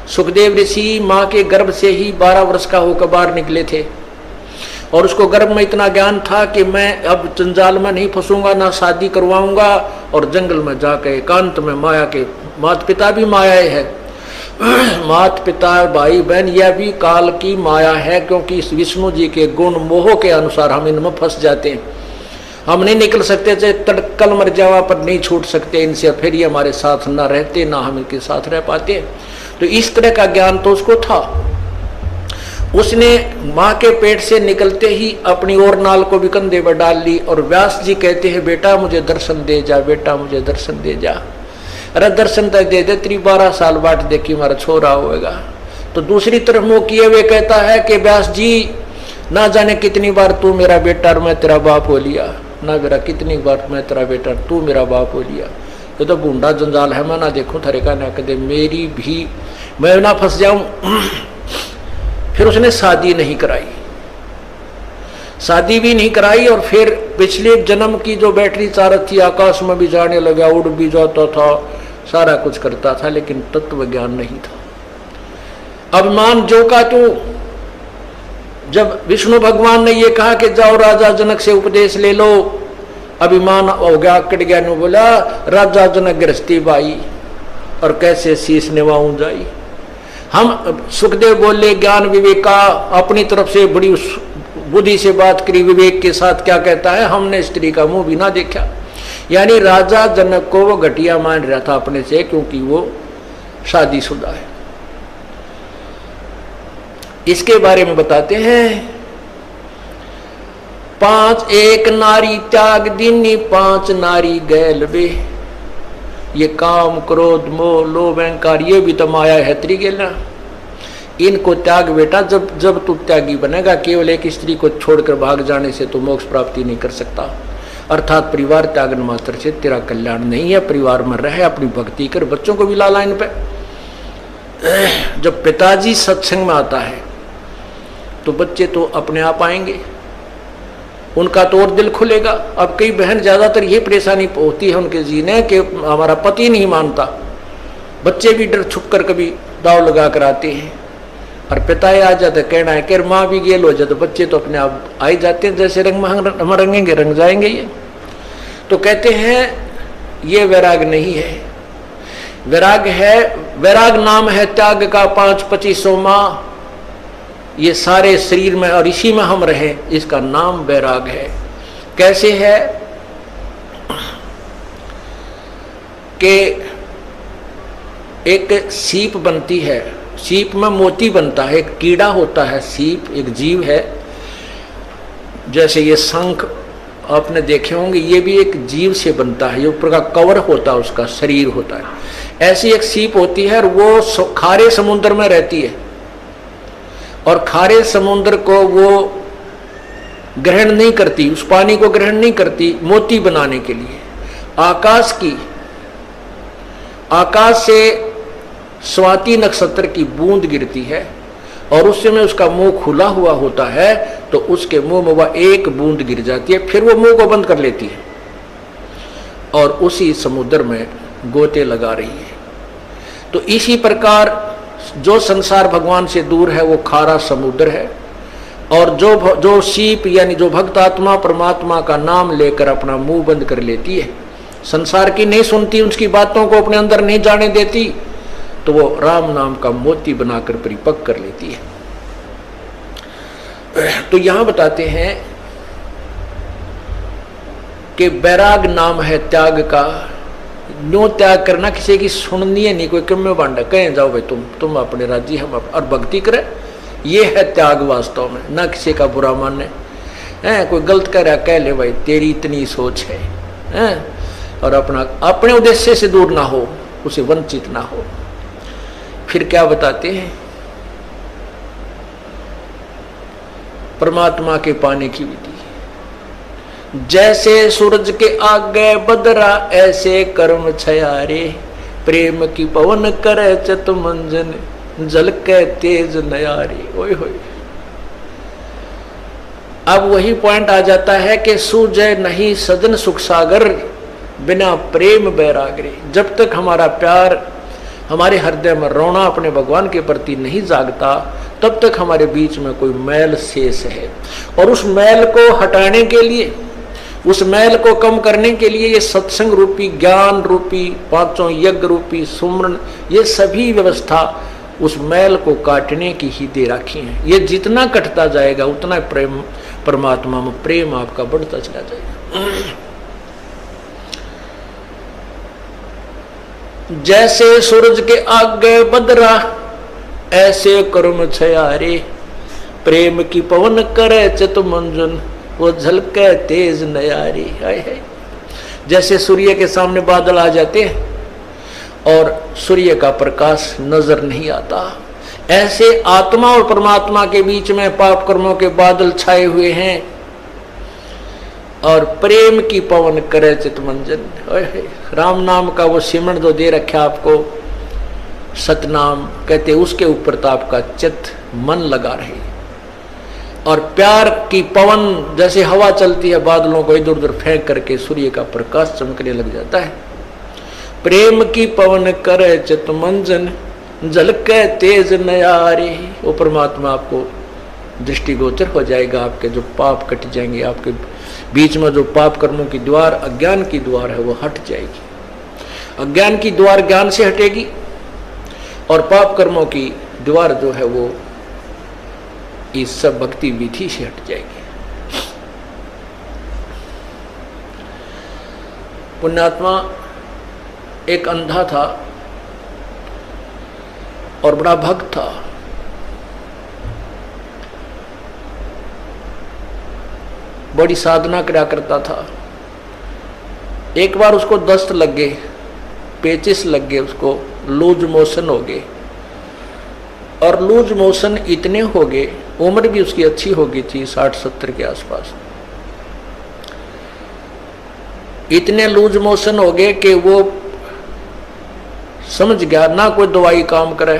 सुखदेव ऋषि माँ के गर्भ से ही 12 वर्ष का होकर बाहर निकले थे और उसको गर्भ में इतना ज्ञान था कि मैं अब जंजाल में नहीं फंसूंगा, ना शादी करवाऊंगा, और जंगल में जाकर एकांत में माया के, माता पिता भी माया है, माता पिता भाई बहन यह भी काल की माया है, क्योंकि इस विष्णु जी के गुण मोह के अनुसार हम इनमें फंस जाते हैं। हम नहीं निकल सकते, चाहे तड़कल मर जावा पर नहीं छूट सकते इनसे, फिर ये हमारे साथ ना रहते ना हम इनके साथ रह पाते। तो इस तरह का ज्ञान तो उसको था। उसने माँ के पेट से निकलते ही अपनी और नाल को भी कंधे पर डाल ली और व्यास जी कहते हैं बेटा मुझे दर्शन दे जा, बेटा मुझे दर्शन दे जा। अरे दर्शन तक दे दे, तेरी 12 साल बाट देखी हमारा छोरा होएगा। तो दूसरी तरफ मुंह किए हुए कहता है कि व्यास जी ना जाने कितनी बार तू मेरा बेटा और मैं तेरा बाप हो लिया, ना मेरा कितनी बार मैं तेरा बेटा तू मेरा बाप हो लिया। ये तो बूंदा जंजाल है, मैं ना देखूं थरे का ना कदे मेरी भी, मैं ना फंस जाऊं। फिर उसने शादी नहीं कराई, शादी भी नहीं कराई, और फिर पिछले जन्म की जो बैटरी चारत थी आकाश में भी जाने लगा, उड़ भी जाता था, सारा कुछ करता था, लेकिन तत्व ज्ञान नहीं था। अभिमान जो का तू, जब विष्णु भगवान ने ये कहा कि जाओ राजा जनक से उपदेश ले लो, अभिमान हो गया, कट गया। ने बोला राजा जनक गृहस्थी बाई और कैसे शीश निभाऊं जाई। हम सुखदेव बोले ज्ञान विवेका, अपनी तरफ से बड़ी बुद्धि से बात करी, विवेक के साथ क्या कहता है, हमने स्त्री का मुंह भी ना देखा। यानी राजा जनक को वो घटिया मान रहा था अपने से, क्योंकि वो शादीशुदा है। इसके बारे में बताते हैं 5 एक नारी त्याग दीनी 5 नारी गैल बे। ये काम क्रोध मोह लोभ अहंकार ये भी तो माया है त्रिगेला, इनको त्याग बेटा। जब जब तू त्यागी बनेगा, केवल एक स्त्री को छोड़कर भाग जाने से तो मोक्ष प्राप्ति नहीं कर सकता। अर्थात परिवार त्यागन मात्र से तेरा कल्याण नहीं है। परिवार में रहे, अपनी भक्ति कर, बच्चों को भी ला लाइन पे। जब पिताजी सत्संग में आता है तो बच्चे तो अपने आप आएंगे, उनका तो और दिल खुलेगा। अब कई बहन ज्यादातर ये परेशानी होती है उनके जीने कि हमारा पति नहीं मानता, बच्चे भी डर छुप कर कभी दाव लगा कर आते हैं, और पिता आ जाते कहना है कि माँ भी गेल हो जाए, तो बच्चे तो अपने आप आ ही जाते हैं, जैसे रंग हम रंगेंगे रंग जाएंगे ये। तो कहते हैं ये वैराग नहीं है, वैराग है, वैराग नाम है त्याग का 5-25 माह, ये सारे शरीर में और इसी में हम रहे, इसका नाम वैराग है। कैसे है कि एक सीप बनती है, सीप में मोती बनता है, एक कीड़ा होता है, सीप एक जीव है। जैसे ये शंख आपने देखे होंगे, ये भी एक जीव से बनता है, ये ऊपर का कवर होता है, उसका शरीर होता है। ऐसी एक सीप होती है और वो खारे समुद्र में रहती है, और खारे समुद्र को वो ग्रहण नहीं करती, उस पानी को ग्रहण नहीं करती मोती बनाने के लिए। आकाश से स्वाति नक्षत्र की बूंद गिरती है और उस समय उसका मुंह खुला हुआ होता है, तो उसके मुंह में वह एक बूंद गिर जाती है, फिर वो मुंह को बंद कर लेती है और उसी समुद्र में गोते लगा रही है। तो इसी प्रकार जो संसार भगवान से दूर है वो खारा समुद्र है, और जो सीप यानी जो भक्त आत्मा परमात्मा का नाम लेकर अपना मुंह बंद कर लेती है, संसार की नहीं सुनती, उसकी बातों को अपने अंदर नहीं जाने देती, तो वो राम नाम का मोती बनाकर परिपक्व कर लेती है। तो यहां बताते हैं कि बैराग नाम है त्याग का। न्यो त्याग करना, किसी की सुननी है नहीं, कोई कम बांटा कहें जाओ भाई तुम अपने राज्य हम और भक्ति करें, ये है त्याग वास्तव में। ना किसी का बुरा माने, कोई गलत कह रहा कह ले भाई तेरी इतनी सोच है, और अपने उद्देश्य से दूर ना हो, उसे वंचित ना हो। फिर क्या बताते हैं, परमात्मा के पाने की विधि। जैसे सूरज के आगे बदरा ऐसे कर्म छयारे, प्रेम की पवन करे चत मंजन जल के तेज नयारे। ओए होए, अब वही पॉइंट आ जाता है कि सूझे नहीं सजन सुख सागर बिना प्रेम बैरागरे। जब तक हमारा प्यार हमारे हृदय में रोना अपने भगवान के प्रति नहीं जागता, तब तक हमारे बीच में कोई मैल शेष है। और उस मैल को हटाने के लिए, उस मैल को कम करने के लिए ये सत्संग रूपी, ज्ञान रूपी, पांचों यज्ञ रूपी, सुमरन, ये सभी व्यवस्था उस मैल को काटने की ही दे रखी है। ये जितना कटता जाएगा उतना प्रेम, परमात्मा में प्रेम आपका बढ़ता चला जाएगा। जैसे सूरज के आगे बदरा ऐसे कर्म छयारे, प्रेम की पवन करे चित मंजन वो झलके तेज नयारी। है जैसे सूर्य के सामने बादल आ जाते हैं और सूर्य का प्रकाश नजर नहीं आता, ऐसे आत्मा और परमात्मा के बीच में पाप कर्मों के बादल छाए हुए हैं, और प्रेम की पवन करे चितमंजन। राम नाम का वो सिमरण जो दे रखा आपको, सतनाम कहते, उसके ऊपर तो आपका चित मन लगा रहे। और प्यार की पवन जैसे हवा चलती है, बादलों को इधर उधर फेंक करके सूर्य का प्रकाश चमकने लग जाता है। प्रेम की पवन करे चितमंजन झलके तेज नयारे। वो परमात्मा आपको दृष्टिगोचर हो जाएगा, आपके जो पाप कट जाएंगे, आपके बीच में जो पाप कर्मों की द्वार, अज्ञान की द्वार है वो हट जाएगी। अज्ञान की द्वार ज्ञान से हटेगी, और पाप कर्मों की द्वार जो है वो इस सब भक्ति विधि से हट जाएगी। पुण्यात्मा एक अंधा था और बड़ा भक्त था। बड़ी साधना करा करता था। एक बार उसको दस्त लग गए, पेचिस लग गए, उसको लूज मोशन हो गए। और लूज मोशन इतने हो गए, उम्र भी उसकी अच्छी हो गई थी, 60-70 के आसपास। इतने लूज मोशन हो गए कि वो समझ गया ना कोई दवाई काम करे।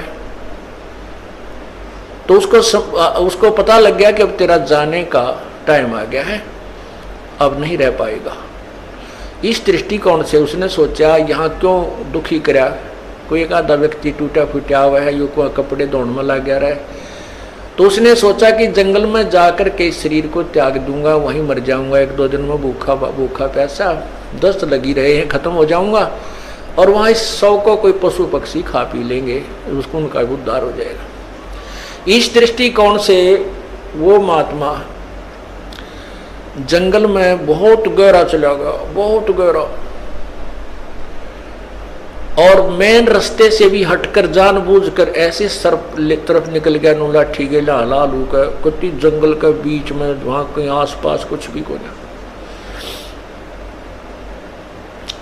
तो उसको पता लग गया कि अब तेरा जाने का टाइम आ गया है, अब नहीं रह पाएगा। इस दृष्टिकोण से उसने सोचा यहाँ क्यों दुखी करा, कोई एक आधा व्यक्ति टूटा फूटा हुआ है, यो को कपड़े धोने में लग गया रहे। तो उसने सोचा कि जंगल में जाकर के इस शरीर को त्याग दूंगा, वहीं मर जाऊंगा, 1-2 दिन में भूखा प्यासा, दस्त लगी रहे हैं, खत्म हो जाऊंगा, और वहां इस शव को कोई पशु पक्षी खा पी लेंगे, उसको उनका उद्धार हो जाएगा। इस दृष्टिकोण से वो महात्मा जंगल में बहुत गहरा चला गया, बहुत गहरा, और मेन रास्ते से भी हटकर जानबूझकर ऐसे सर्प तरफ निकल गया, नो लाठी के लालू का कति जंगल के बीच में, वहां कहीं आसपास कुछ भी कोई नहीं।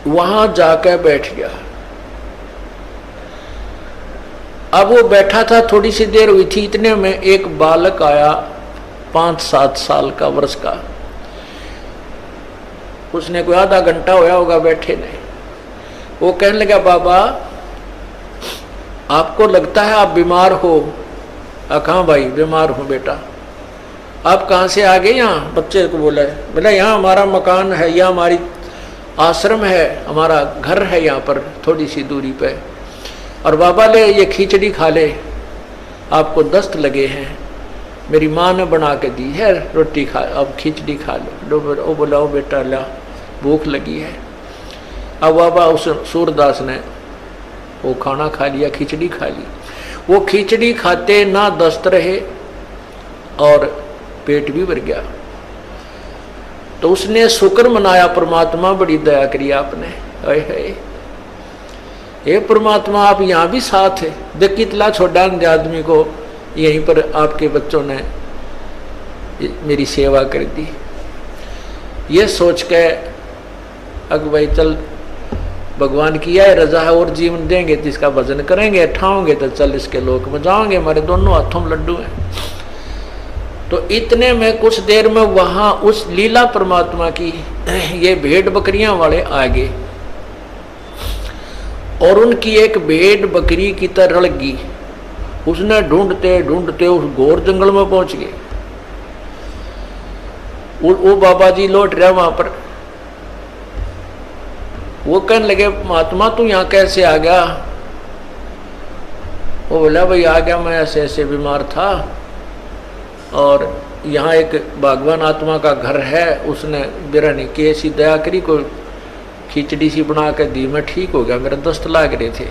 वहां जाकर बैठ गया। अब वो बैठा था, थोड़ी सी देर हुई थी, इतने में एक बालक आया 5-7 साल का, वर्ष का। उसने कोई आधा घंटा होया होगा बैठे ने। वो कहने लगा, बाबा आपको लगता है आप बीमार हो? कहाँ भाई बीमार हूँ बेटा। आप कहाँ से आ गए? यहाँ बच्चे को बोला है। बोला यहाँ हमारा मकान है, यहाँ हमारी आश्रम है, हमारा घर है यहाँ पर थोड़ी सी दूरी पे, और बाबा ले ये खिचड़ी खा ले, आपको दस्त लगे हैं, मेरी माँ ने बना के दी है रोटी, खा अब खिचड़ी खा लो। वो बोला ओ बेटा ला भूख लगी है। अब बाबा उस सूरदास ने वो खाना खा लिया, खिचड़ी खा ली। वो खिचड़ी खाते ना दस्त रहे और पेट भी भर गया। तो उसने शुक्र मनाया, परमात्मा बड़ी दया करी आपने, हे परमात्मा आप यहाँ भी साथ है। देख कितना छोटा आदमी को यहीं पर आपके बच्चों ने मेरी सेवा कर दी। ये सोच के अग भाई चल भगवान की है रजा है और जीवन देंगे तो इसका भजन करेंगे, ठाओगे तो चल इसके लोक में जाओगे, हमारे दोनों हाथों में लड्डू हैं। तो इतने में कुछ देर में वहां उस लीला परमात्मा की ये भेड़ बकरियां वाले आ गए और उनकी एक भेड़ बकरी की तरह लगी। उसने ढूंढते ढूंढते उस घोर जंगल में पहुंच गए। वो बाबा जी लौट रहा वहां पर। वो कहने लगे महात्मा तू यहाँ कैसे आ गया? वो बोला भाई आ गया, मैं ऐसे ऐसे बीमार था और यहाँ एक भगवान आत्मा का घर है, उसने मेरा नहीं कि ऐसी दया करी, कोई खिचड़ी सी बना के दी, मैं ठीक हो गया, मेरे दस्त लाग रहे थे।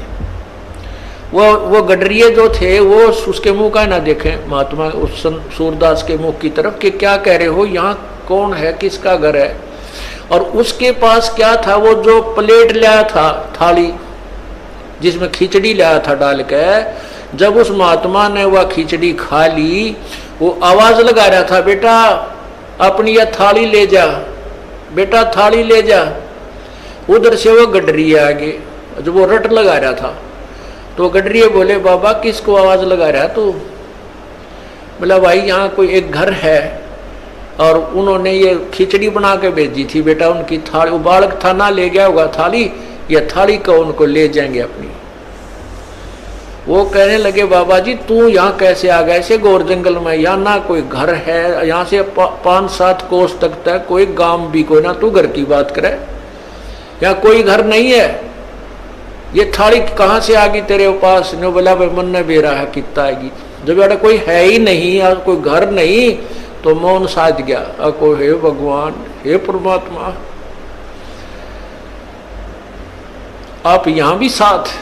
वो गडरिये जो थे वो उसके मुंह का ना देखें महात्मा उस सूरदास के मुंह की तरफ कि क्या कह रहे हो, यहाँ कौन है, किसका घर है। और उसके पास क्या था, वो जो प्लेट लाया था, थाली जिसमें खिचड़ी लाया था डाल के, जब उस महात्मा ने वह खिचड़ी खा ली, वो आवाज लगा रहा था बेटा अपनी यह थाली ले जा, बेटा थाली ले जा। उधर से वो गडरिये आ गए, जब वो रट लगा रहा था तो गडरिये बोले बाबा किसको आवाज लगा रहा तू? बोला भाई यहाँ कोई एक घर है और उन्होंने ये खिचड़ी बना के भेजी थी, बेटा उनकी थाली, वो बालक था ना ले गया होगा थाली, ये थाली को उनको ले जाएंगे अपनी। वो कहने लगे बाबा जी तू यहाँ कैसे आ गया ऐसे घोर जंगल में, यहाँ ना कोई घर है, यहाँ से 5-7 कोस तक है, कोई गांव भी कोई ना, तू घर की बात करे, यहाँ कोई घर नहीं है, ये थाली कहाँ से आ गई तेरे पास? ने बोला भाई मन ने बेरा है कितना आएगी, जब बेटा कोई है ही नहीं और कोई घर नहीं तो मौन साध गया। को हे भगवान हे परमात्मा आप यहां भी साथ।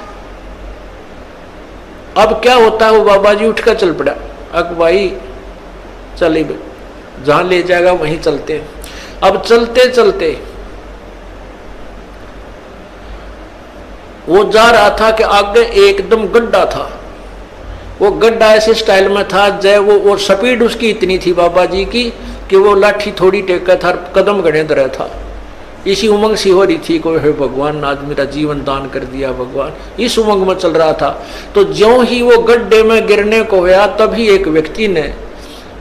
अब क्या होता है, वो बाबा जी उठकर चल पड़ा, अक भाई चले जहां ले जाएगा वहीं चलते हैं। अब चलते चलते वो जा रहा था कि आगे एकदम गड्ढा था, वो गड्ढा ऐसे स्टाइल में था जय वो स्पीड उसकी इतनी थी बाबा जी की कि वो लाठी थोड़ी टेका था, कदम गणे दर था। इसी उमंग सी हो रही थी, कोई हे भगवान आज मेरा जीवन दान कर दिया भगवान, इस उमंग में चल रहा था। तो ज्यों ही वो गड्ढे में गिरने को हुआ तभी एक व्यक्ति ने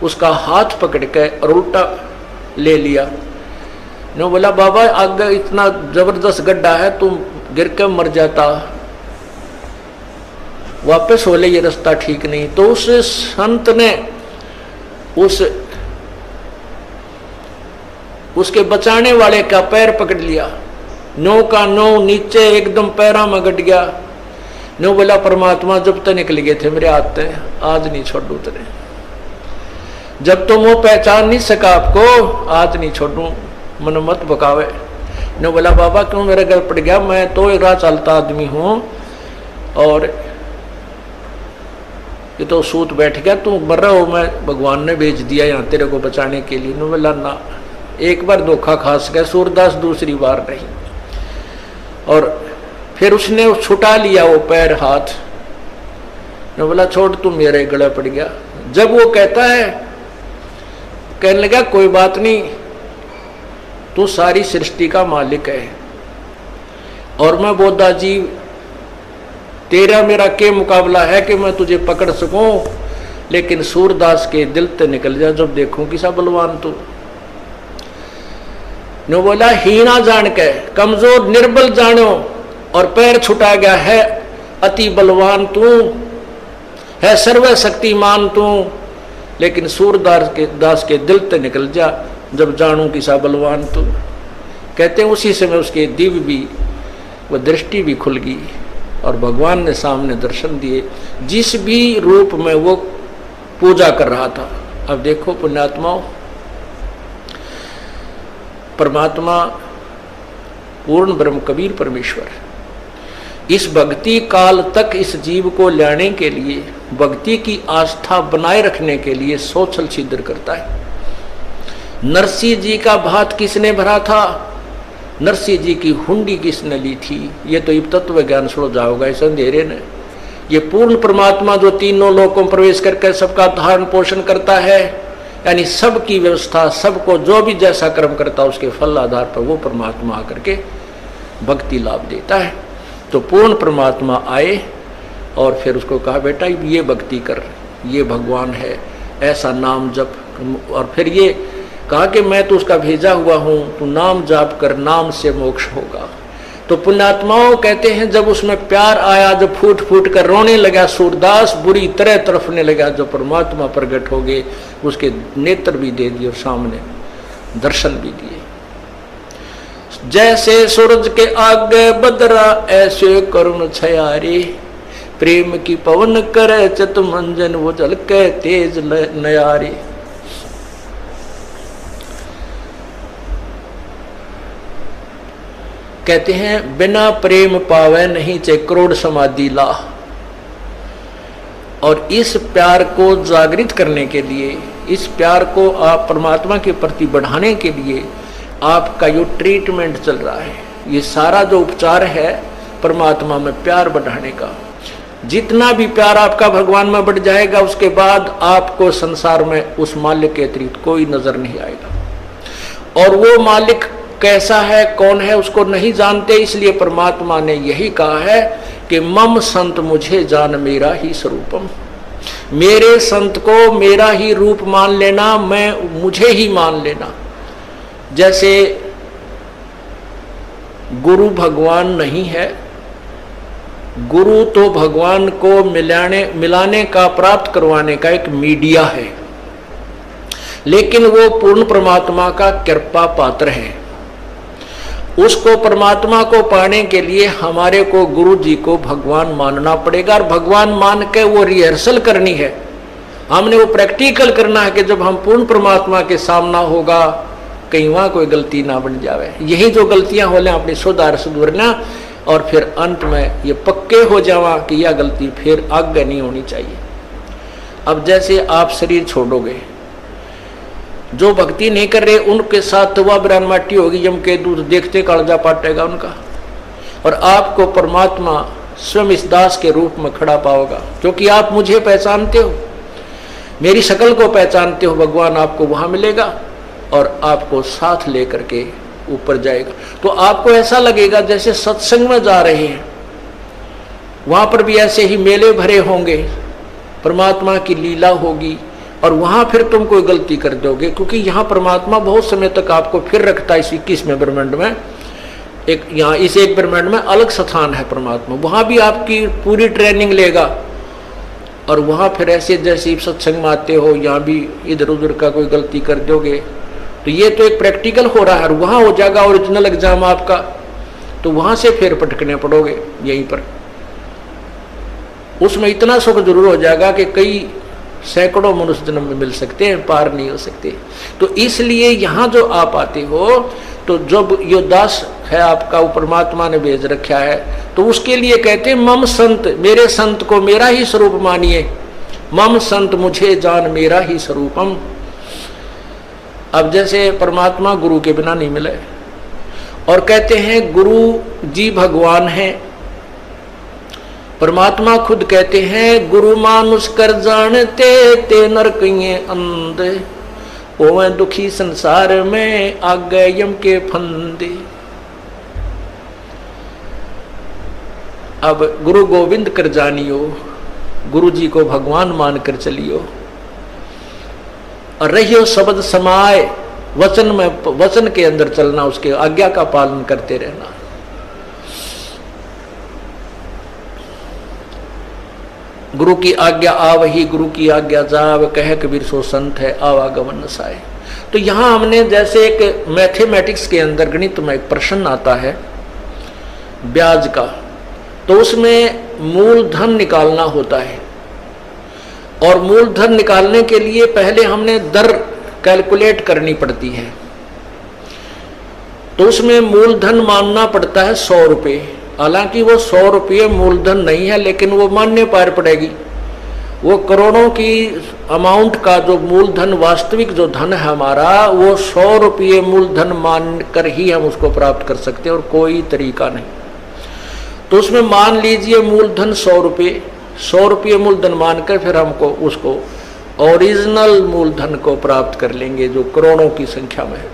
उसका हाथ पकड़ के और उल्टा ले लिया। ने बोला बाबा आगे इतना जबरदस्त गड्ढा है, तुम गिर के मर जाता, वापस हो ले, ये रास्ता ठीक नहीं। तो उस संत ने उसके बचाने वाले का पैर पकड़ लिया, नो का नो नीचे एकदम पैरा में गट गया। नो बोला परमात्मा जब तक निकल गए थे मेरे हाथ से, आज नहीं छोड़ू तेरे, जब तुम वो पहचान नहीं सका आपको आज नहीं छोड़ू, मन मत बकावे। नो बोला बाबा क्यों मेरा गल पड़ गया, मैं तो एक राह चलता आदमी हूं और ये तो सूत बैठ गया, तू मर रहा हो, मैं भगवान ने भेज दिया यहाँ तेरे को बचाने के लिए। नो बोला ना, एक बार धोखा खास गया सूरदास, दूसरी बार नहीं। और फिर उसने छुटा लिया वो पैर हाथ, नो बोला छोड़ तू मेरे गले पड़ गया। जब वो कहता है, कहने लगा कोई बात नहीं, तू सारी सृष्टि का मालिक है और मैं बोधा जीव, तेरा मेरा के मुकाबला है कि मैं तुझे पकड़ सकूं, लेकिन सूरदास के दिल ते निकल जा जब देखूं कि सा बलवान तू। नो बोला हीना जान के कमजोर निर्बल जानो और पैर छुटा गया है, अति बलवान तू है, सर्वशक्तिमान तू, लेकिन सूरदास के दिल ते निकल जा जब जानू कि सा बलवान तू। कहते हैं उसी समय उसके दिव्य भी वो दृष्टि भी खुल गई और भगवान ने सामने दर्शन दिए, जिस भी रूप में वो पूजा कर रहा था। अब देखो पुण्यात्माओं, परमात्मा पूर्ण ब्रह्म कबीर परमेश्वर, इस भक्ति काल तक इस जीव को लाने के लिए, भक्ति की आस्था बनाए रखने के लिए सोचल छिद्र करता है। नरसिंह जी का भात किसने भरा था? नरसिंह जी की हुंडी किसने ली थी? ये तो तत्व ज्ञान सुन जाओगा इस अंधेरे ने। ये पूर्ण परमात्मा जो तीनों लोकों में प्रवेश करके सबका धारण पोषण करता है, यानी सबकी व्यवस्था, सबको जो भी जैसा कर्म करता है उसके फल आधार पर वो परमात्मा आकर के भक्ति लाभ देता है। तो पूर्ण परमात्मा आए और फिर उसको कहा बेटा ये भक्ति कर, ये भगवान है, ऐसा नाम जप। और फिर ये कहा कि मैं तो उसका भेजा हुआ हूँ, तू नाम जाप कर, नाम से मोक्ष होगा। तो पुण्यात्माओं कहते हैं जब उसमें प्यार आया, जब फूट फूट कर रोने लगा सूरदास, बुरी तरह तरफने लगा, जो परमात्मा प्रकट हो गए, उसके नेत्र भी दे दिए और सामने दर्शन भी दिए। जैसे सूरज के आगे बदरा ऐसे करुण छयारे, प्रेम की पवन करे चित मंजन वो झलके तेज नयारे। कहते हैं बिना प्रेम पावे नहीं चे करोड़ समाधि ला। और इस प्यार को जागृत करने के लिए, इस प्यार को आप परमात्मा के प्रति बढ़ाने के लिए आपका जो ट्रीटमेंट चल रहा है, ये सारा जो उपचार है परमात्मा में प्यार बढ़ाने का। जितना भी प्यार आपका भगवान में बढ़ जाएगा, उसके बाद आपको संसार में उस मालिक के अतिरिक्त कोई नजर नहीं आएगा। और वो मालिक कैसा है, कौन है, उसको नहीं जानते। इसलिए परमात्मा ने यही कहा है कि मम संत मुझे जान मेरा ही स्वरूपम। मेरे संत को मेरा ही रूप मान लेना, मैं मुझे ही मान लेना। जैसे गुरु भगवान नहीं है, गुरु तो भगवान को मिलाने का, प्राप्त करवाने का एक मीडिया है, लेकिन वो पूर्ण परमात्मा का कृपा पात्र है। उसको परमात्मा को पाने के लिए हमारे को गुरु जी को भगवान मानना पड़ेगा। और भगवान मान के वो रिहर्सल करनी है, हमने वो प्रैक्टिकल करना है कि जब हम पूर्ण परमात्मा के सामना होगा कहीं वहां कोई गलती ना बन जावे। यही जो गलतियां हो लें अपनी सुधारना, और फिर अंत में ये पक्के हो जावा कि यह गलती फिर आगे नहीं होनी चाहिए। अब जैसे आप शरीर छोड़ोगे, जो भक्ति नहीं कर रहे उनके साथ तो वह ब्राह्मण माटी होगी, यम के दूध देखते कालजा पाटेगा उनका। और आपको परमात्मा स्वयं इस दास के रूप में खड़ा पाओगा, क्योंकि आप मुझे पहचानते हो, मेरी शक्ल को पहचानते हो। भगवान आपको वहां मिलेगा और आपको साथ लेकर के ऊपर जाएगा। तो आपको ऐसा लगेगा जैसे सत्संग में जा रहे हैं। वहां पर भी ऐसे ही मेले भरे होंगे, परमात्मा की लीला होगी, और वहां फिर तुम कोई गलती कर दोगे, क्योंकि यहाँ परमात्मा बहुत समय तक आपको फिर रखता है। इस 21वें ब्रह्मांड में एक, यहाँ इस एक ब्रह्मांड में अलग स्थान है परमात्मा, वहां भी आपकी पूरी ट्रेनिंग लेगा। और वहां फिर ऐसे जैसे सत्संग में आते हो, यहाँ भी इधर उधर का कोई गलती कर दोगे तो ये तो एक प्रैक्टिकल हो रहा है। और वहां हो जाएगा ओरिजिनल एग्जाम आपका, तो वहां से फिर पटकने पड़ोगे यहीं पर। उसमें इतना सुख जरूर हो जाएगा कि कई सैकड़ों मनुष्य जन्म में मिल सकते हैं, पार नहीं हो सकते। तो इसलिए यहाँ जो आप आते हो, तो जब यो दास है आपका, वो परमात्मा ने भेज रखा है, तो उसके लिए कहते हैं मम संत, मेरे संत को मेरा ही स्वरूप मानिए। मम संत मुझे जान मेरा ही स्वरूपम। अब जैसे परमात्मा गुरु के बिना नहीं मिले, और कहते हैं गुरु जी भगवान है। परमात्मा खुद कहते हैं गुरु मानुष कर जानते ते नरकिये अंधे, ओवे दुखी संसार में आगे यम के फंदे। अब गुरु गोविंद कर जानियो, गुरु जी को भगवान मानकर चलियो, और रहियो शब्द समाए, वचन में, वचन के अंदर चलना, उसके आज्ञा का पालन करते रहना। गुरु की आज्ञा आवही, गुरु की आज्ञा जाव, कह कबीर सो संत है आवागमन नसाए। तो यहां हमने जैसे एक मैथमेटिक्स के अंदर गणित में एक प्रश्न आता है ब्याज का, तो उसमें मूलधन निकालना होता है, और मूलधन निकालने के लिए पहले हमने दर कैलकुलेट करनी पड़ती है। तो उसमें मूलधन मानना पड़ता है 100 रुपये। हालांकि वो 100 रुपये मूलधन नहीं है, लेकिन वो मान्य पार पड़ेगी। वो करोड़ों की अमाउंट का जो मूलधन, वास्तविक जो धन है हमारा, वो 100 रुपये मूलधन मान कर ही हम उसको प्राप्त कर सकते हैं, और कोई तरीका नहीं। तो उसमें मान लीजिए मूलधन 100 रुपये, 100 रुपये मूलधन मानकर फिर हमको उसको ओरिजिनल मूलधन को प्राप्त कर लेंगे जो करोड़ों की संख्या में है।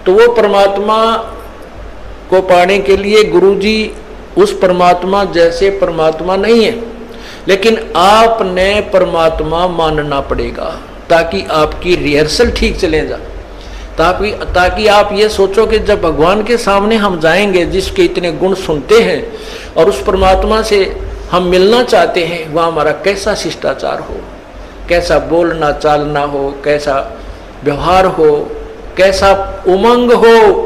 तो वो परमात्मा को पाने के लिए गुरुजी उस परमात्मा जैसे परमात्मा नहीं है, लेकिन आपने परमात्मा मानना पड़ेगा ताकि आपकी रिहर्सल ठीक चले जा, ताकि आप ये सोचो कि जब भगवान के सामने हम जाएंगे, जिसके इतने गुण सुनते हैं, और उस परमात्मा से हम मिलना चाहते हैं, वह हमारा कैसा शिष्टाचार हो, कैसा बोलना चालना हो, कैसा व्यवहार हो, कैसा उमंग हो।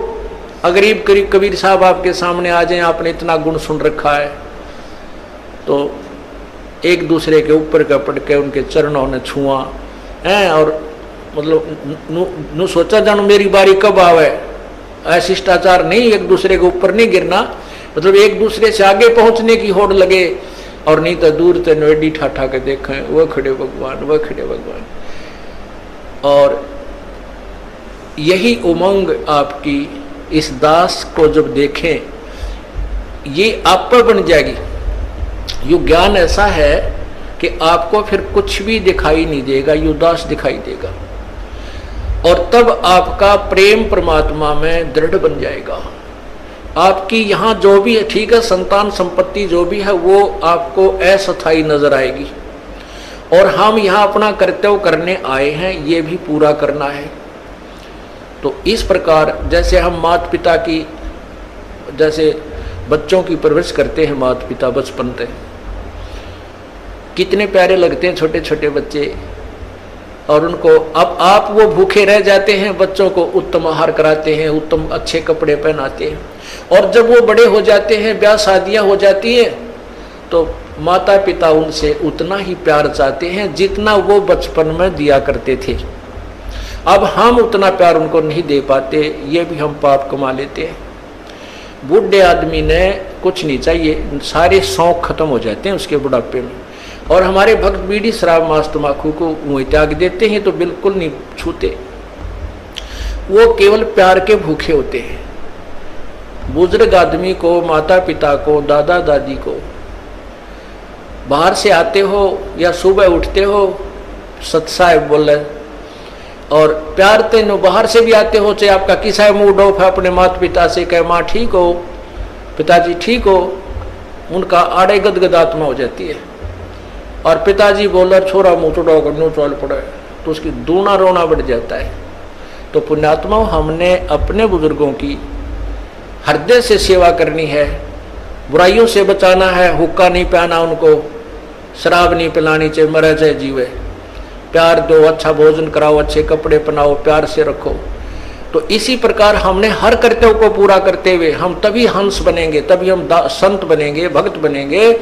अगरीब करीब कबीर साहब आपके सामने आ जाएं, आपने इतना गुण सुन रखा है, तो एक दूसरे के ऊपर का पड़ के उनके चरणों ने छुआ है, और मतलब नु सोचा जानो मेरी बारी कब आवे। शिष्टाचार नहीं, एक दूसरे के ऊपर नहीं गिरना, मतलब एक दूसरे से आगे पहुंचने की होड़ लगे, और नहीं तो दूर से नोडी ठाठा के देखें वह खड़े भगवान, वह खड़े भगवान। और यही उमंग आपकी इस दास को जब देखें, ये आप पर बन जाएगी। यू ज्ञान ऐसा है कि आपको फिर कुछ भी दिखाई नहीं देगा, यू दास दिखाई देगा, और तब आपका प्रेम परमात्मा में दृढ़ बन जाएगा। आपकी यहाँ जो भी है, ठीक है, संतान संपत्ति जो भी है वो आपको अस्थायी नजर आएगी, और हम यहाँ अपना कर्तव्य करने आए हैं, ये भी पूरा करना है। तो इस प्रकार जैसे हम माता पिता की, जैसे बच्चों की परवरिश करते हैं माता पिता बचपन से, कितने प्यारे लगते हैं छोटे छोटे बच्चे, और उनको अब आप वो भूखे रह जाते हैं, बच्चों को उत्तम आहार कराते हैं, उत्तम अच्छे कपड़े पहनाते हैं, और जब वो बड़े हो जाते हैं, ब्याह शादियां हो जाती हैं, तो माता पिता उनसे उतना ही प्यार चाहते हैं जितना वो बचपन में दिया करते थे। अब हम उतना प्यार उनको नहीं दे पाते, ये भी हम पाप कमा लेते हैं। बूढ़े आदमी ने कुछ नहीं चाहिए, सारे शौक खत्म हो जाते हैं उसके बुढ़ापे में, और हमारे भक्त बीड़ी शराब मांस तम्बाकू को मुँह त्याग देते हैं, तो बिल्कुल नहीं छूते, वो केवल प्यार के भूखे होते हैं। बुजुर्ग आदमी को, माता पिता को, दादा दादी को, बाहर से आते हो या सुबह उठते हो, सत्साहेब बोले, और प्यार तेनो बाहर से भी आते हो, चाहे आपका किसा मूड ऑफ है, अपने माता पिता से कहे माँ ठीक हो, पिताजी ठीक हो, उनका आड़े गदगद आत्मा हो जाती है, और पिताजी बोले छोरा मुँह चुड़ाओ करनो चल पड़े, तो उसकी दूना रोना बढ़ जाता है। तो पुण्यात्माओं, हमने अपने बुजुर्गों की हृदय से सेवा करनी है, बुराइयों से बचाना है, हुक्का नहीं पिलाना उनको, शराब नहीं पिलानी, चाहे मरे चाहे जीवे, प्यार दो, अच्छा भोजन कराओ, अच्छे कपड़े पहनाओ, प्यार से रखो। तो इसी प्रकार हमने हर कर्तव्य को पूरा करते हुए हम तभी हंस बनेंगे, तभी हम संत बनेंगे, भक्त बनेंगे,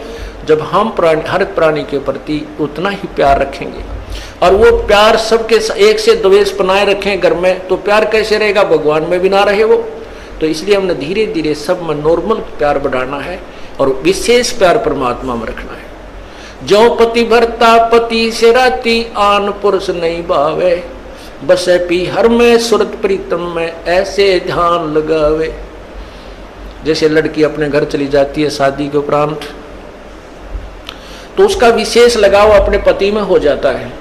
जब हम हर प्राणी के प्रति उतना ही प्यार रखेंगे। और वो प्यार सबके एक से द्वेष बनाए रखें घर में, तो प्यार कैसे रहेगा, भगवान में भी ना रहे वो। तो इसलिए हमने धीरे धीरे सब में नॉर्मल प्यार बढ़ाना है, और विशेष प्यार परमात्मा में रखना है। जो पति भरता पति से राती, आन पुरुष नहीं भावे, बसे पी हर में सुरत प्रीतम में, ऐसे ध्यान लगावे। जैसे लड़की अपने घर चली जाती है शादी के उपरांत, तो उसका विशेष लगाव अपने पति में हो जाता है,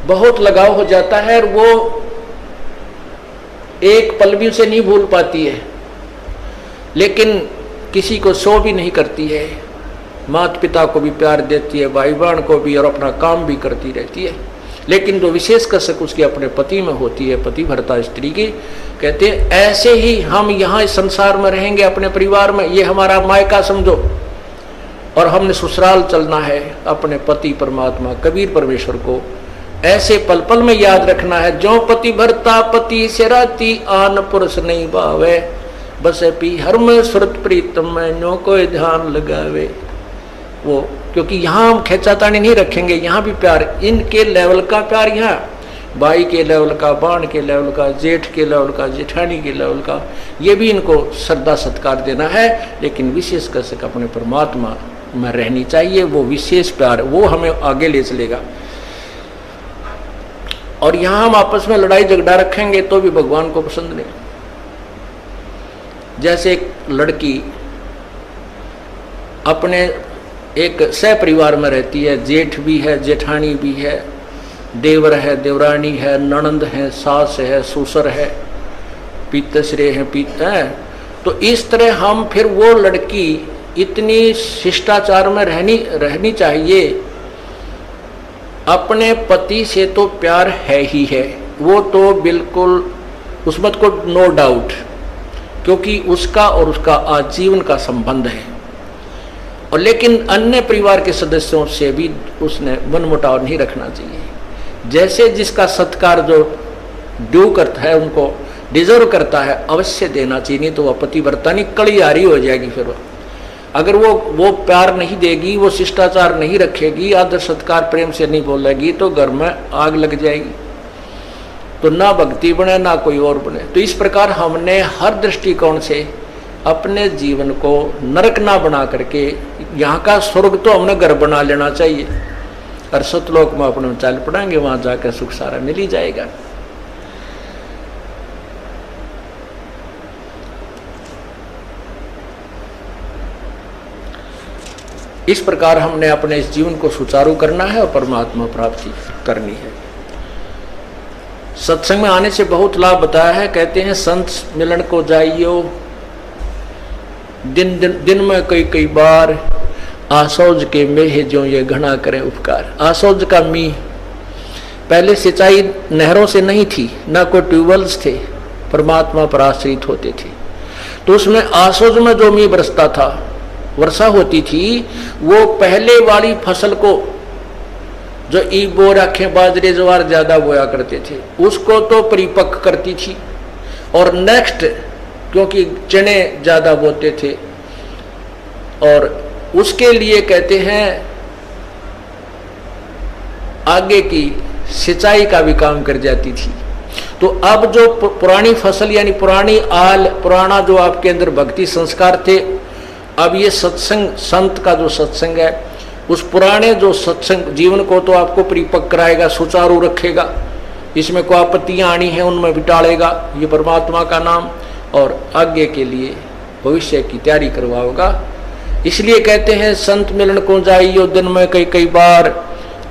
बहुत लगाव हो जाता है, और वो एक पल भी उसे नहीं भूल पाती है, लेकिन किसी को सो भी नहीं करती है, माता पिता को भी प्यार देती है, भाई बहन को भी, और अपना काम भी करती रहती है। लेकिन जो विशेष कसक उसकी अपने पति में होती है, पति भरता स्त्री की। कहते हैं ऐसे ही हम यहाँ इस संसार में रहेंगे, अपने परिवार में, ये हमारा मायका समझो, और हमने ससुराल चलना है, अपने पति परमात्मा कबीर परमेश्वर को ऐसे पल पल में याद रखना है। जो पति भरता पति से राती, आन पुरुष नहीं भावे, बस पी हर में सुरत प्रीतम में नो कोई ध्यान लगावे। वो क्योंकि यहाँ हम खेचातानी नहीं रखेंगे, यहाँ भी प्यार इनके लेवल का प्यार, यहाँ भाई के लेवल का, बाण के लेवल का, जेठ के लेवल का, जेठानी के लेवल का, ये भी इनको श्रद्धा सत्कार देना है। लेकिन विशेष कर से अपने परमात्मा में रहनी चाहिए वो विशेष प्यार, वो हमें आगे ले चलेगा। और यहाँ हम आपस में लड़ाई झगड़ा रखेंगे तो भी भगवान को पसंद नहीं। जैसे एक लड़की अपने एक सह परिवार में रहती है, जेठ भी है, जेठानी भी है, देवर है, देवरानी है, ननंद है, सास है, ससुर है, पितश्रे है, तो इस तरह हम फिर वो लड़की इतनी शिष्टाचार में रहनी चाहिए। अपने पति से तो प्यार है ही है, वो तो बिल्कुल उसमें को नो डाउट, क्योंकि उसका और उसका आजीवन का संबंध है। और लेकिन अन्य परिवार के सदस्यों से भी उसने मनमुटाव नहीं रखना चाहिए। जैसे जिसका सत्कार जो ड्यू करता है, उनको डिजर्व करता है, अवश्य देना चाहिए, नहीं तो वह पतिव्रता नहीं कलियारी हो जाएगी। फिर अगर वो प्यार नहीं देगी, वो शिष्टाचार नहीं रखेगी, आदर सत्कार प्रेम से नहीं बोलेगी, तो घर में आग लग जाएगी, तो ना भक्ति बने ना कोई और बने। तो इस प्रकार हमने हर दृष्टिकोण से अपने जीवन को नरक ना बना करके यहाँ का स्वर्ग तो हमने घर बना लेना चाहिए, और सतलोक में अपने चाल पड़ेंगे, वहां जाकर सुख सारा मिल ही जाएगा। इस प्रकार हमने अपने इस जीवन को सुचारू करना है और परमात्मा प्राप्ति करनी है। सत्संग में आने से बहुत लाभ बताया है। कहते हैं संत मिलन को जाइयो, दिन में कई बार, आसौज के मेह जो ये घना करें उपकार। आसौज का मीह, पहले सिंचाई नहरों से नहीं थी, ना कोई ट्यूबवेल्स थे, परमात्मा पर आश्रित होते थे। तो उसमें आसौज में जो मीह बरसता था, वर्षा होती थी, वो पहले वाली फसल को जो ईबो राखें बाजरे ज्वार ज्यादा बोया करते थे, उसको तो परिपक्व करती थी। और नेक्स्ट, क्योंकि चने ज्यादा बोते थे, और उसके लिए कहते हैं आगे की सिंचाई का भी काम कर जाती थी। तो अब जो पुरानी फसल यानी पुरानी आल, पुराना जो आपके अंदर भक्ति संस्कार थे, अब ये सत्संग, संत का जो सत्संग है, उस पुराने जो सत्संग जीवन को तो आपको परिपक्व कराएगा, सुचारू रखेगा, इसमें कोई आपत्तियां आनी है उनमें बिटालेगा ये परमात्मा का नाम, और आगे के लिए भविष्य की तैयारी करवाओगा। इसलिए कहते हैं संत मिलन को जाइयो, दिन में कई बार,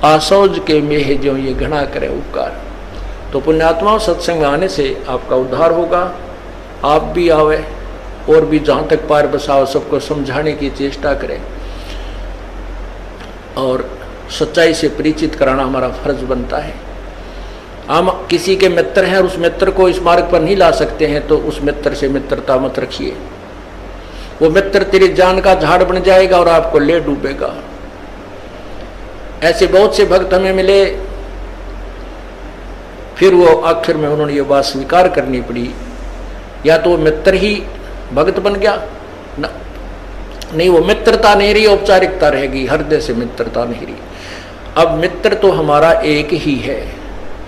आसौज के मेह जो ये घना करे उपकार। तो पुण्यात्माओं, सत्संग में आने से आपका उद्धार होगा। आप भी आवे और भी जहाँ तक पार बसाओ, सबको समझाने की चेष्टा करें, और सच्चाई से परिचित कराना हमारा फर्ज बनता है। हम किसी के मित्र हैं और उस मित्र को इस मार्ग पर नहीं ला सकते हैं, तो उस मित्र से मित्रता मत रखिए। वो मित्र तेरी जान का झाड़ बन जाएगा और आपको ले डूबेगा। ऐसे बहुत से भक्त हमें मिले, फिर वो आखिर में उन्होंने ये बात स्वीकार करनी पड़ी, या तो वो मित्र ही भक्त बन गया ना, नहीं, वो मित्रता नहीं रही, औपचारिकता रहेगी, हृदय से मित्रता नहीं रही। अब मित्र तो हमारा एक ही है,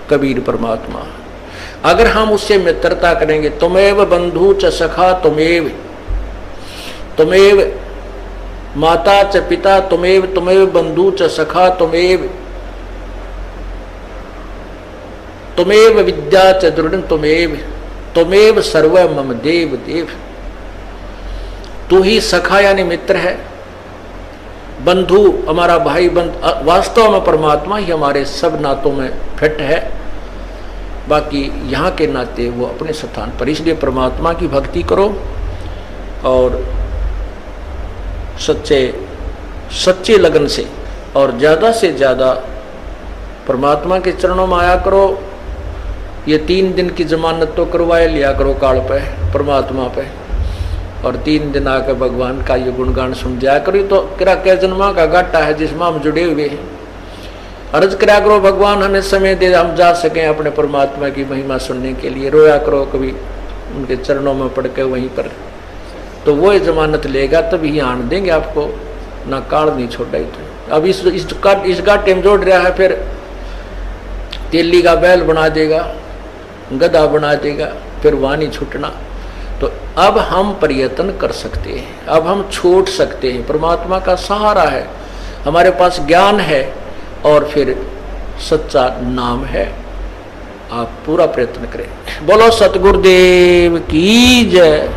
कबीर परमात्मा। अगर हम उससे मित्रता करेंगे, तुमेव बंधु च सखा तुमेव, तुमेव माता च पिता तुमेव, तुमेव बंधु च सखा तुमेव, तुमेव विद्या च दृढ़ तुमेव, तुमेव सर्व मम देव देव। तू ही सखा यानी मित्र है, बंधु हमारा भाई बंध, वास्तव में परमात्मा ही हमारे सब नातों में फिट है, बाकी यहाँ के नाते वो अपने स्थान पर। इसलिए परमात्मा की भक्ति करो और सच्चे लगन से और ज़्यादा से ज़्यादा परमात्मा के चरणों में आया करो। ये 3 दिन की जमानत तो करवाए लिया करो काल पे, परमात्मा पे, और 3 दिन आकर भगवान का ये गुणगान सुन जाया करो। तो किरा क्या जन्मा का घाटा है जिसमें हम जुड़े हुए हैं। अर्ज करा करो भगवान हमें समय दे, हम जा सकें अपने परमात्मा की महिमा सुनने के लिए। रोया करो कभी उनके चरणों में पड़ के, वहीं पर तो वो जमानत लेगा तभी आन देंगे आपको, ना काल नहीं छोड़ा। तो अब इसका टेम जोड़ रहा है, फिर तेली का बैल बना देगा, गधा बना देगा, फिर वहाँ नहीं छूटना। तो अब हम प्रयत्न कर सकते हैं, अब हम छूट सकते हैं। परमात्मा का सहारा है, हमारे पास ज्ञान है और फिर सच्चा नाम है। आप पूरा प्रयत्न करें। बोलो सतगुरुदेव की जय।